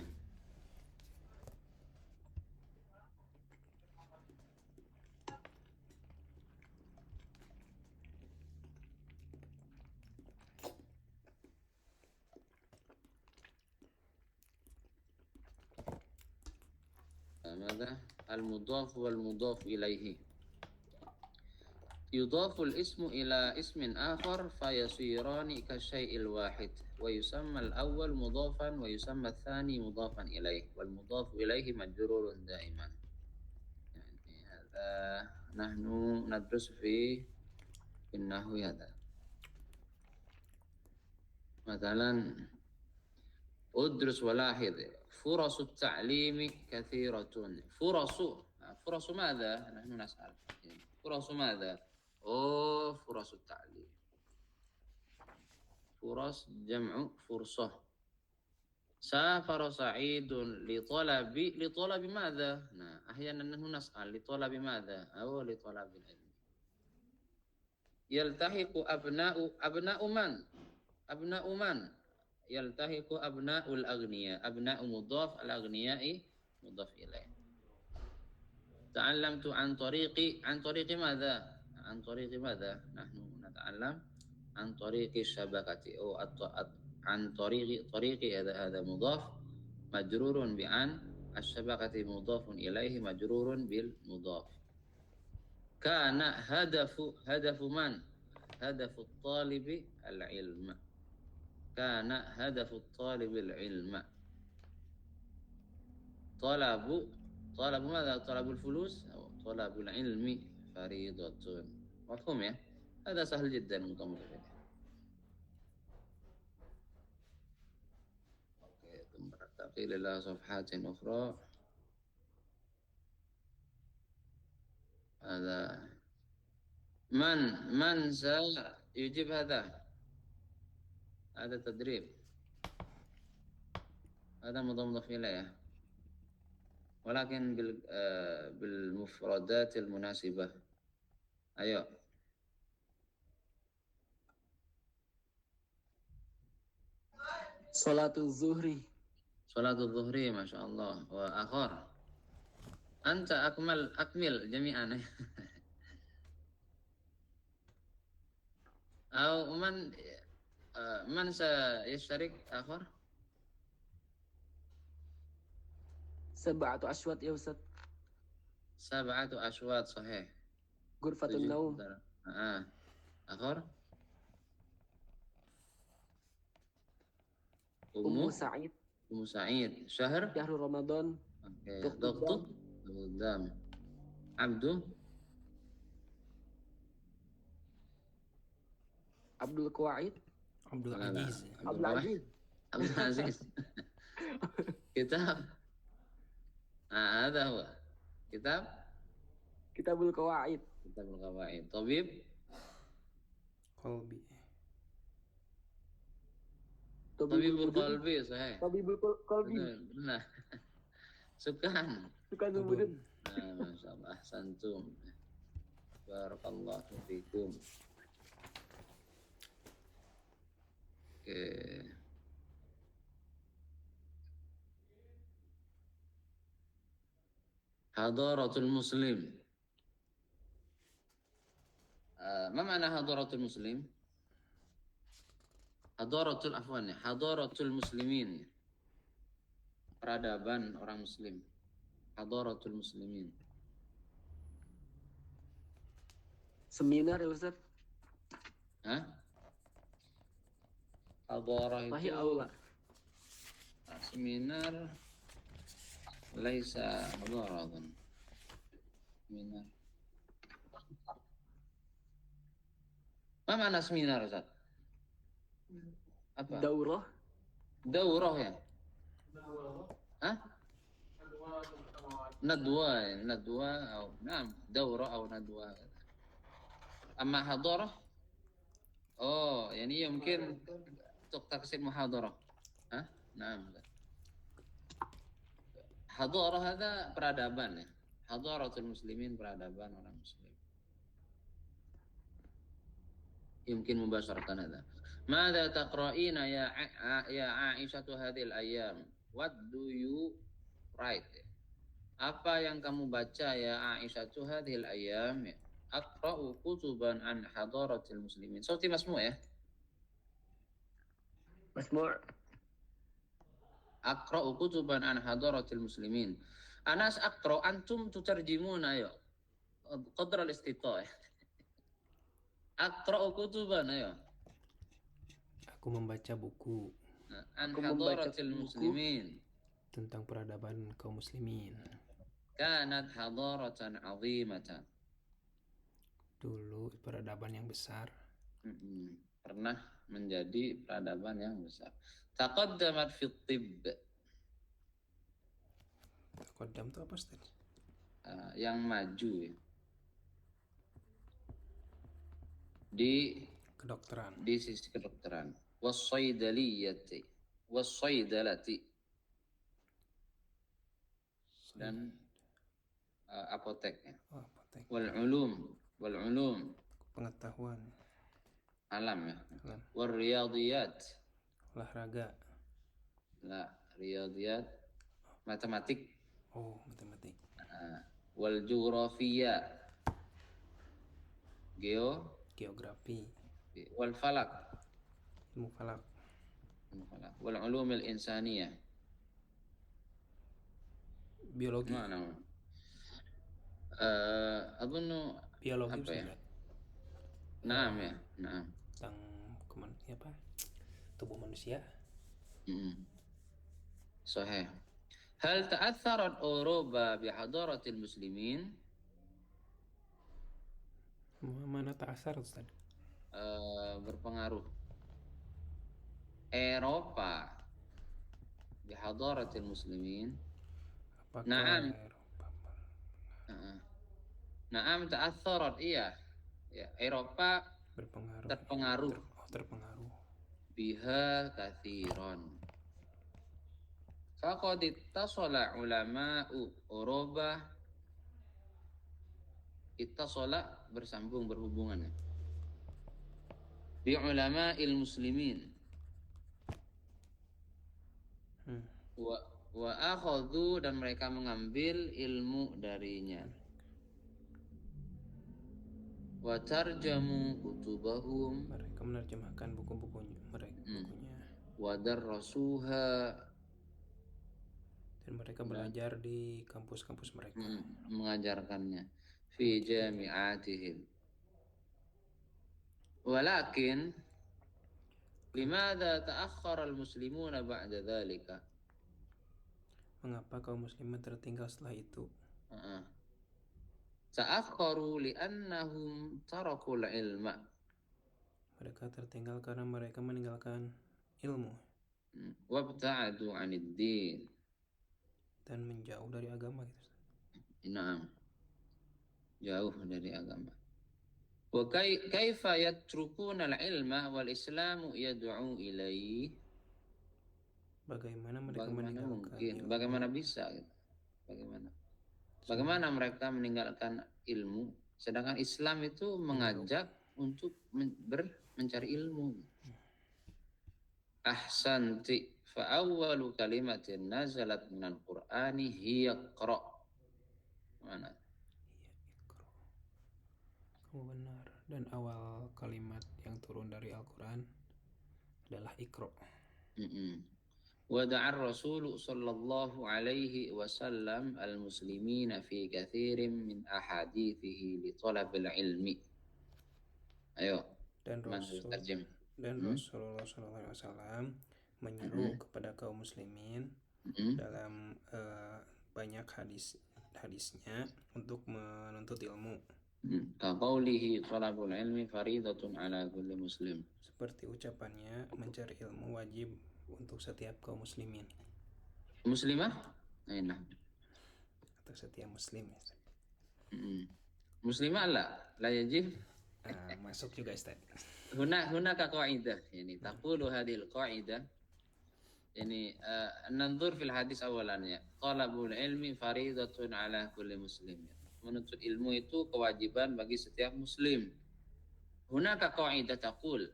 S2: ماذا؟ المضاف والمضاف إليه. يضاف الاسم إلى اسم آخر فيصيران كالشيء الواحد ويسمى الأول مضافا ويسمى الثاني مضافا إليه والمضاف إليه مجرور دائما. يعني هذا نحن ندرس في النحو هذا. مثلا ادرس ولاحظ فرص التعليم كثيرة. فرص ماذا؟ نحن نسأل فرص ماذا؟ فرص التعليم. فرص جمع فرصة. سافر سعيد لطلب ماذا؟ أحيانا نحن نسأل لطلب ماذا؟ أو لطلب العلم. يلتحق أبناء من؟ يلتحق أبناء الأغنياء. أبناء مضاف، الأغنياء مضاف إليه. تعلمت عن طريق ماذا؟ نحن نتعلم عن طريق الشبكة أو عن طريق هذا مضاف مجرور بعن. الشبكة مضاف إليه مجرور بالمضاف. كان هدف من؟ هدف الطالب العلم. كان هدف الطالب العلم. طلب ماذا؟ طلب الفلوس أو طلب العلم فريضة. مفهوم ya? هذا سهل جدا مطمئن. ثم ننتقل إلى صفحات أخرى. هذا من سيجيب هذا تدريب، هذا مضاف إليه ولكن بالمفردات المناسبة. أيوه.
S6: Salatul zuhri.
S2: صلاة الظهر ما شاء الله. وآخر أنت أكمل جميعا. أو من سيشترك آخر؟
S6: Sab'atu ashwat ya Ustaz.
S2: 7 أشواط صحيح.
S6: Ghurfatun
S2: 7
S6: naum.
S2: آخر
S6: Ummu Sa'id.
S2: أم سعيد. شهر
S6: Syahrul Ramadan.
S2: ضغط قدام. عبده
S6: Abdul Qawaid.
S5: Abdul
S2: لا، لا.
S5: Aziz.
S6: Abdul Aziz.
S2: عبد العزيز. كتاب. هذا هو كتاب
S6: Kitabul Qawaid.
S2: كتاب القواعد. طبيب
S5: Kolbi.
S2: طبيب القلب صحيح.
S6: Tabibul Qalbi.
S2: benar. Sukan.
S6: Sukan Zubudin.
S2: ما شاء الله أحسنتم. بارك الله فيكم. Oke. Hadaratul Muslim. ما معنى hadaratul Muslim? Hadaratul Muslimin. Peradaban orang Muslim. Hadaratul Muslimin.
S6: Seminar ya Ustaz.
S2: Hah? Hadarah
S6: Wahi
S2: itu
S6: aula.
S2: seminar laisa hadaradan. Seminar. Apa makna seminar, Ustaz? Apa?
S6: Daurah.
S2: Daurah ya? Hah? Nadwa atau daurah atau nadwa. Amma hadarah? Oh, yani mungkin untuk taksid muhadarah. Hah? Naam. Hadarah ada peradaban ya. Hadaratul muslimin, peradaban orang muslim. Yumkin mubasharatan hada. Mada taqra'ina ya Aisyah hadhil ayyam? What do you write? Apa yang kamu baca ya Aisyah hadhil ayyam? Aqra'u kutuban an hadaratil muslimin. Sauti masmu ya?
S6: Masmu'.
S2: Aqra'u kutuban an hadaratil muslimin. Anas aqra' antum tutarjimuna ya. Qadra al-istita'. Aqra'u kutuban ya.
S5: Aku membaca buku
S2: An
S6: Aku membaca
S2: hadaratil
S6: buku.
S2: muslimin.
S5: tentang peradaban kaum muslimin.
S2: Kanat hadaratan 'azimatan.
S5: Dulu peradaban yang besar.
S2: Pernah menjadi peradaban yang besar. Taqaddamat fi tibb.
S5: Taqaddam itu apa, Ustaz?
S2: Yang maju ya. Di
S5: Kedokteran.
S2: sisi kedokteran. Wassaidaliyati. Wassaidalati. Dan apotek ya.
S5: Oh, apotek.
S2: Wal ulum
S5: Pengetahuan.
S2: alam ya.
S5: Alam.
S2: Wal riyadiyat.
S5: Olahraga.
S2: La riyadiyat matematik.
S5: Oh, matematik.
S2: Wal jughrafiya.
S5: Geografi.
S2: Wal falak.
S5: Ilmu falak.
S2: Wal ulumil insaniyah.
S5: Biologi.
S2: Mana? Adunnu
S5: Biologi
S2: apa ya?
S5: Ustaz.
S2: Naam ya, naam.
S5: Tentang apa? Tubuh manusia.
S2: Sahih. Hal ta'atharat Eropa bihadaratil muslimin?
S5: Mana ta'asar, Ustaz?
S2: Berpengaruh. Eropa bihadaratil muslimin.
S5: Apakah
S2: Naam.
S5: Eropa?
S2: Naam ta'atharat, iya. Ya, Eropa
S5: berpengaruh.
S2: terpengaruh
S5: Terpengaruh.
S2: biha kathiron. Faqad ittasala ulama'u Eropa, ittasala bersambung, berhubungan ya, bi ulama'il muslimin
S5: Hmm.
S2: wa akhadhu, dan mereka mengambil ilmu darinya, wa tarjamu kutubahum,
S5: Mereka menerjemahkan bukunya,
S2: wa darrasuha,
S5: dan mereka belajar di kampus-kampus mereka.
S2: mengajarkannya, fi jami'atihim. Walakin limadha ta'akhkhara al-muslimuna ba'da dhalika?
S5: Mengapa kaum muslimin tertinggal setelah itu?
S2: Ta'akhkharu li'annahum tarakul ilma.
S5: Mereka tertinggal karena mereka meninggalkan ilmu
S2: Wabta'adu 'anid din.
S5: dan menjauh dari agama gitu.
S2: Naam. Jauh dari agama. Wa kaifa yatrukuna al-ilma wal islamu yad'u ilaihi?
S5: Bagaimana mereka
S2: Bagaimana
S5: meninggalkan
S2: mungkin?
S5: ilmu?
S2: Bagaimana bisa gitu? Bagaimana mereka meninggalkan ilmu sedangkan Islam itu mengajak untuk mencari ilmu. Ahsanti, fa awwalu kalimatin nazalat minal Qur'ani hiya Iqra. Mana?
S5: Kamu benar. Dan awal kalimat yang turun dari Al-Quran adalah Iqra.
S2: Wada'a ar-Rasul sallallahu alaihi wasallam al-muslimina fi kathirin min ahadithihi li talabil ilmi. Ayo,
S5: Dan Rasulullah SAW menyeru kepada kaum muslimin dalam banyak hadisnya untuk menuntut ilmu.
S2: Kaqaulihi talabul ilmi faridatun ala kulli muslim.
S5: Seperti ucapannya, mencari ilmu wajib untuk setiap kaum muslimin.
S2: Muslimah? Nah.
S5: Atau setiap muslim ya.
S2: Muslimah la yajib.
S5: Masuk juga Ustaz.
S2: Hunaka qa'idah, yani taqulu hadhil qa'idah, yani nanzur fil hadis awalannya, talabul ilmi faridatun ala kulli muslim. Menuntut ilmu itu kewajiban bagi setiap muslim. Hunaka qa'idah taqul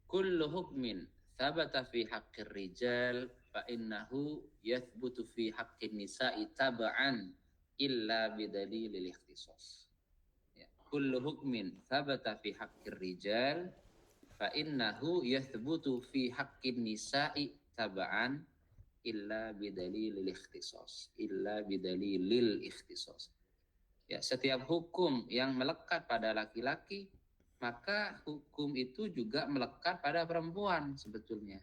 S2: kullu hukmin thabata fi haqqir rijal fa innahu yathbutu fi haqqin nisa'i tab'an illa bidalilil ikhtisas. Kullu hukmin thabata fi haqqir rijal fa innahu yathbutu fi haqqin nisa'i tab'an illa bidalilil ikhtisas. Ya, setiap hukum yang melekat pada laki-laki, maka hukum itu juga melekat pada perempuan sebetulnya.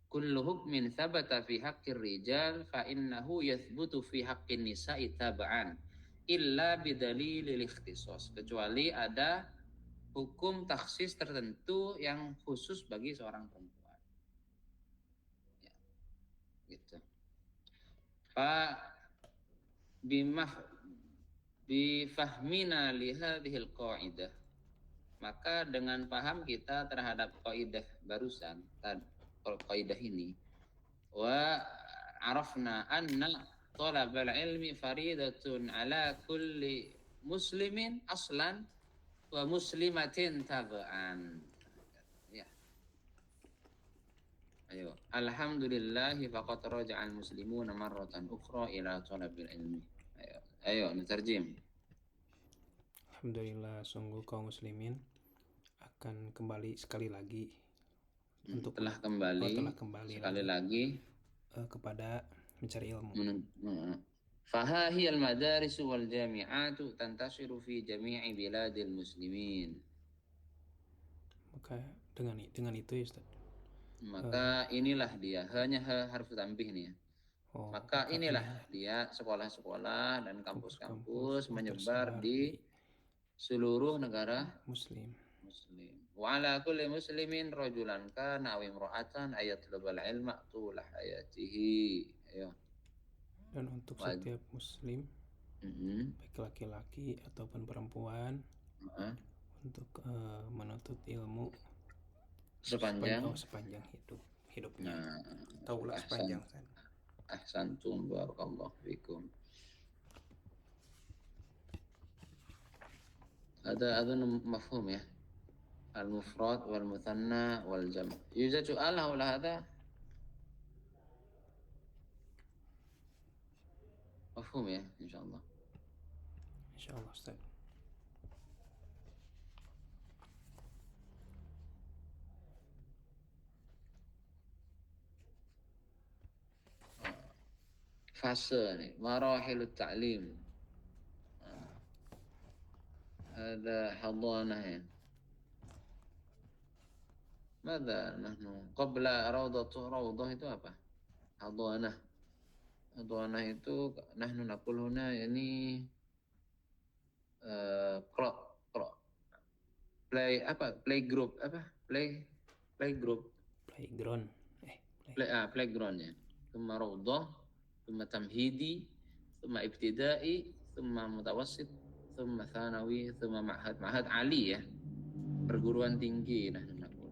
S2: Kullu hukmin thabata fi haqqir rijal fa innahu yathbutu fi haqqin nisa'i tab'an illa bidalilil ikhtisas. Kecuali ada hukum taksis tertentu yang khusus bagi seorang perempuan. Ya, gitu. Bifahmina lihadhil qa'idah, maka dengan paham kita terhadap qaidah barusan, qaidah ini, wa arafna anna talabal ilmi faridatun ala kulli muslimin aslan wa muslimatin tab'an. Ya. Ayo, alhamdulillahi faqad raja'al muslimuna marratan ukhra ila talabil ilmi. Ayo, niterjem.
S5: Alhamdulillah, sungguh kaum muslimin akan kembali sekali lagi
S2: telah kembali sekali lagi
S5: kepada mencari ilmu.
S2: Fahahi al-madaris wal jami'atu tantasiru fi jami'i biladil muslimin.
S5: Maka dengan itu ya Ustaz.
S2: Maka inilah dia, hanya harf tanbih nih ya. Maka inilah dia sekolah-sekolah dan kampus-kampus menyebar di seluruh negara muslim. Wa ala kulli muslimin rajulan kana aw imra'atan ayatlubal ilma tulah hayatihi. Ayo.
S5: Dan untuk setiap muslim baik laki-laki ataupun perempuan, untuk menuntut ilmu
S2: Sepanjang.
S5: sepanjang hidupnya.
S2: Nah,
S5: Taulah sepanjang. Ustaz.
S2: ahsantum barakallahu fikum. هذا أظن مفهوم يا المفرد والمثنى والجمع. يوجد سؤال حول هذا؟ مفهوم يا إن شاء الله.
S5: Insyaallah Ustaz.
S2: fase nih, marahilut ta'lim. Ada hadanah ya. Mada nahnu qabla rawdah itu apa? Hadanah. Hadanah itu nahnu naqul huna yani play group
S5: Playground.
S2: playground ya. ثم روضة ثم تمهيدي ثم ابتدائي ثم متوسط ثم ثانوي ثم معهد عالي ya, perguruan tinggi nahnu naqul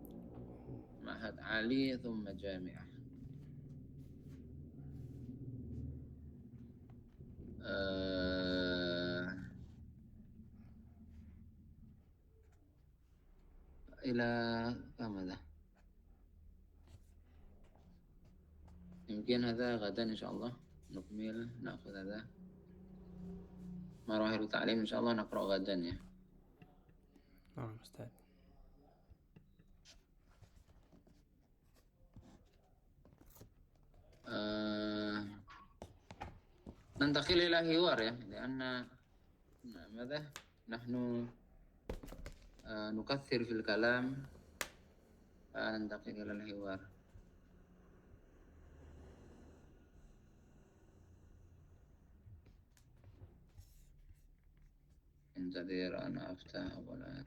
S2: معهد عالي ثم جامعة. إلى ماذا؟ يمكن هذا غدا إن شاء الله نكمل نأخذ هذا مراحل التعليم إن شاء الله نقرأ غدا ya.
S5: Nah, Ustaz.
S2: ننتقل إلى حوار ya, لأن ماذا نحن نكثر في الكلام، ننتقل إلى الحوار. انتظر أنا أفتح ولا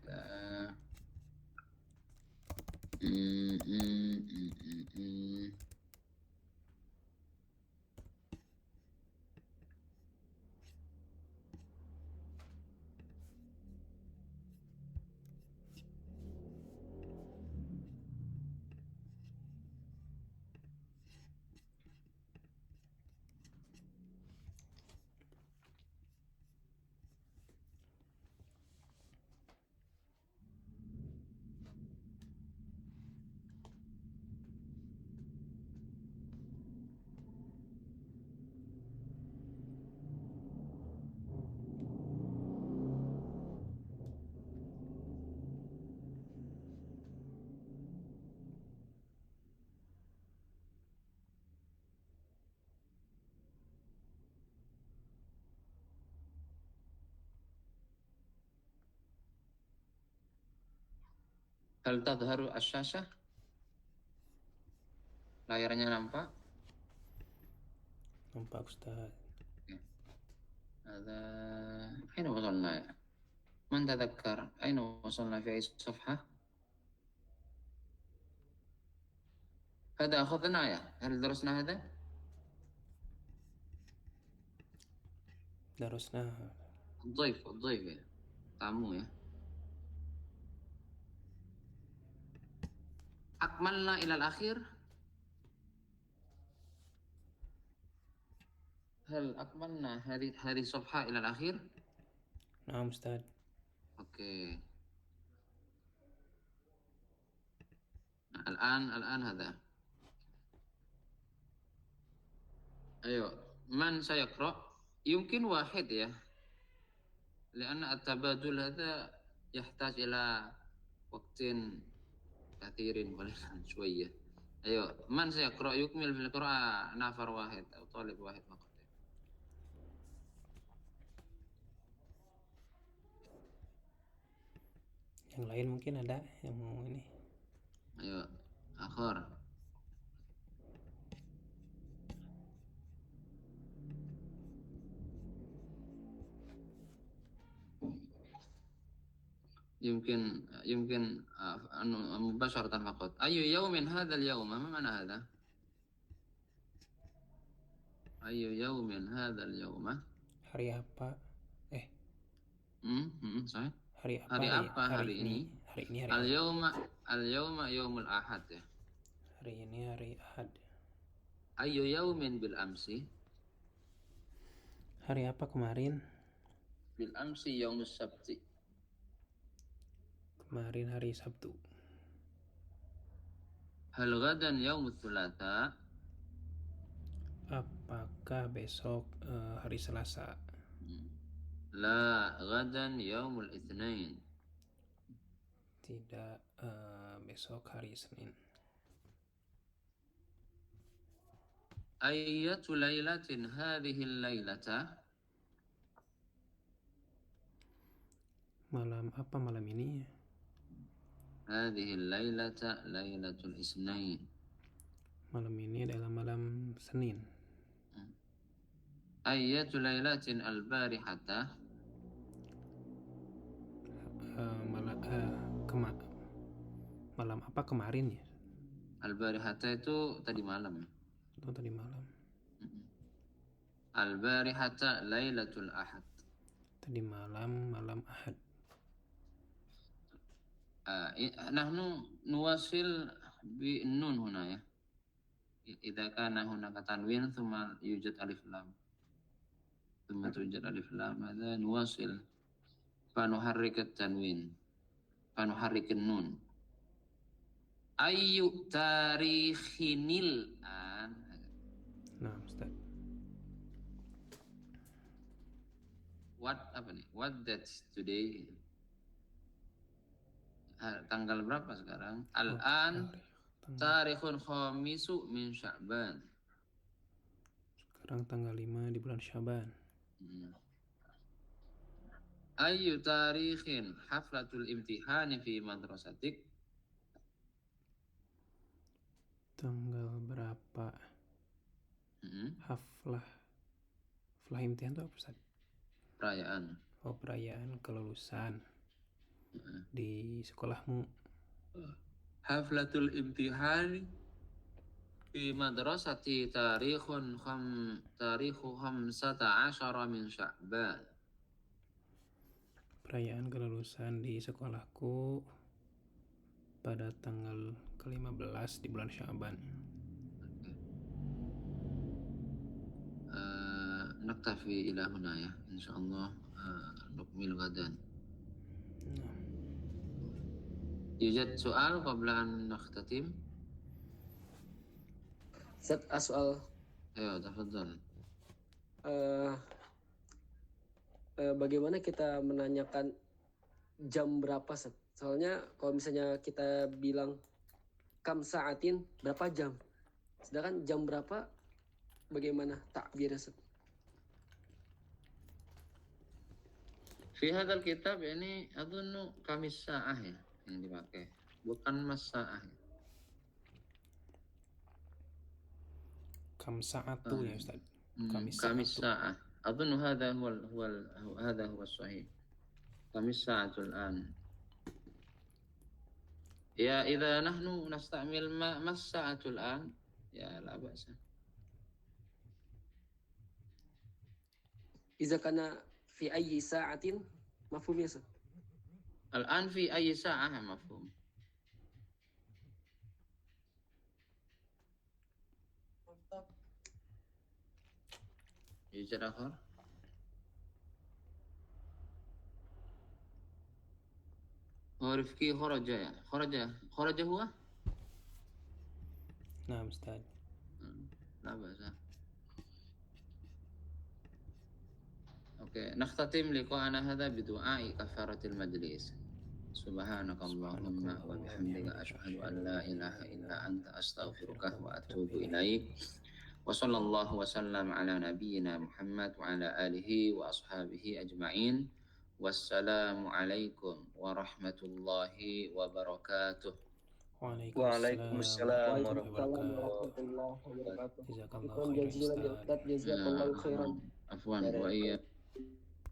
S2: Hal tadharu asyashah? Layarnya nampak?
S5: Nampak Ustaz.
S2: هذا أين وصلنا؟ من تذكر أين وصلنا في أي صفحة؟ هذا أخذنا يا، هل درسنا هذا؟
S5: Darusna.
S2: الضيف ya, tamu ya. أكملنا إلى الأخير؟ هل أكملنا هذه الصفحة إلى الأخير؟
S5: Nah, Ustaz.
S2: أوكي. الآن هذا. أيوة. من سيقرأ؟ يمكن واحد يا. لأن التبادل هذا يحتاج إلى وقت كثير ولكن شوية. أيوة. من سيقرأ؟ يكمل في القراءة نفر واحد أو طالب واحد فقط.
S5: Yang lain mungkin ada yang mau ini.
S2: Ayo, akhir. يمكن مباشرة فقط. أي يوم هذا اليوم؟ ما معنى هذا؟ أي يوم هذا اليوم؟
S5: Hari apa?
S2: Saya.
S5: Hari apa?
S2: Hari apa hari ini?
S5: Hari ini hari
S2: Al-yawma yaumul ahad ya.
S5: Hari ini hari Ahad.
S2: Ayyu yaumin bil amsi?
S5: Hari apa kemarin?
S2: Bil amsi yaumus sabti.
S5: Kemarin hari Sabtu.
S2: Hal gadan yaumut thulatha?
S5: Apakah besok hari Selasa?
S2: La gadan yaumul itsnain.
S5: Tidak, besok hari Senin.
S2: Ayyatu lailatin hadhihi lailata?
S5: Malam apa malam ini?
S2: Hadhihi lailata lailatul isnain.
S5: Malam ini adalah malam Senin.
S2: Ayyatu lailatin al-barihata?
S5: Malam apa kemarin ya?
S2: Al-barihata itu tadi malam.
S5: Itu tadi malam.
S2: Al-barihata lailatul ahad.
S5: Tadi malam Ahad.
S2: Nahnu nuwasil bi nun huna ya. Idza kana hunaka tanwin thumma yujad alif lam. Thumma tujad alif lam, hadha nuwasil. Fanuharrik at-tanwin. Fanuharrik an-nun. Ayyu tarikhinil an?
S5: Nah, Ustaz.
S2: What that's today? Tanggal berapa sekarang? Al-an tarikhun khamisu min Sya'ban.
S5: Sekarang tanggal 5 di bulan Syaban.
S2: Ayyu tarikhin haflatul imtihani fi madrasatik?
S5: Tanggal berapa haflah imtihan itu apa, Ustaz?
S2: Perayaan.
S5: Oh, perayaan kelulusan di sekolahmu.
S2: Haflatul imtihani fi madrasati tarikhu 15 min Sya'ban.
S5: Perayaan kelulusan di sekolahku pada tanggal ke-15 di bulan Syaban.
S2: Naktafi ila huna ya, insyaallah nukmil gadan. Yujad soal qabla an nakhtatim?
S6: Ustaz, soal
S2: Ayo, tafadhal.
S6: Bagaimana kita menanyakan jam berapa, Ustaz? Soalnya kalau misalnya kita bilang kam sa'atin, berapa jam? Sedangkan jam berapa bagaimana takbirnya, Ustaz?
S2: Fi hadzal kitab ini adunnu kamis sa'ah ya yang dipakai, bukan mas sa'ah.
S5: Kam sa'atu ya, Ustaz.
S2: Kamis sa'ah. Adunnu hadha huwa sahih. Kamis sa'atul an. Ya, idza nahnu nastamil mas sa'atul an, ya la ba'sa.
S6: Iza kana fi ayyi sa'atin mafhum ya, Ustaz?
S2: Al-an fi ayyi sa'ah mafhum. يوجد آخر؟ هو رفقي خرج هو؟
S5: نعم أستاذ.
S2: لا بأس. أوكي، نختتم لقاءنا هذا بدعاء كفارة المجلس. سبحانك اللهم وبحمدك أشهد أن لا إله إلا أنت أستغفرك وأتوب إليك. وصلى الله وسلم على نبينا محمد وعلى آله وأصحابه أجمعين. والسلام عليكم ورحمة الله وبركاته.
S3: Waalaikumsalam
S6: warahmatullahi wabarakatuh.
S5: Jazakallahu khairan, Ustaz.
S6: Jazakallahu khairan.
S2: Afwan wa iya.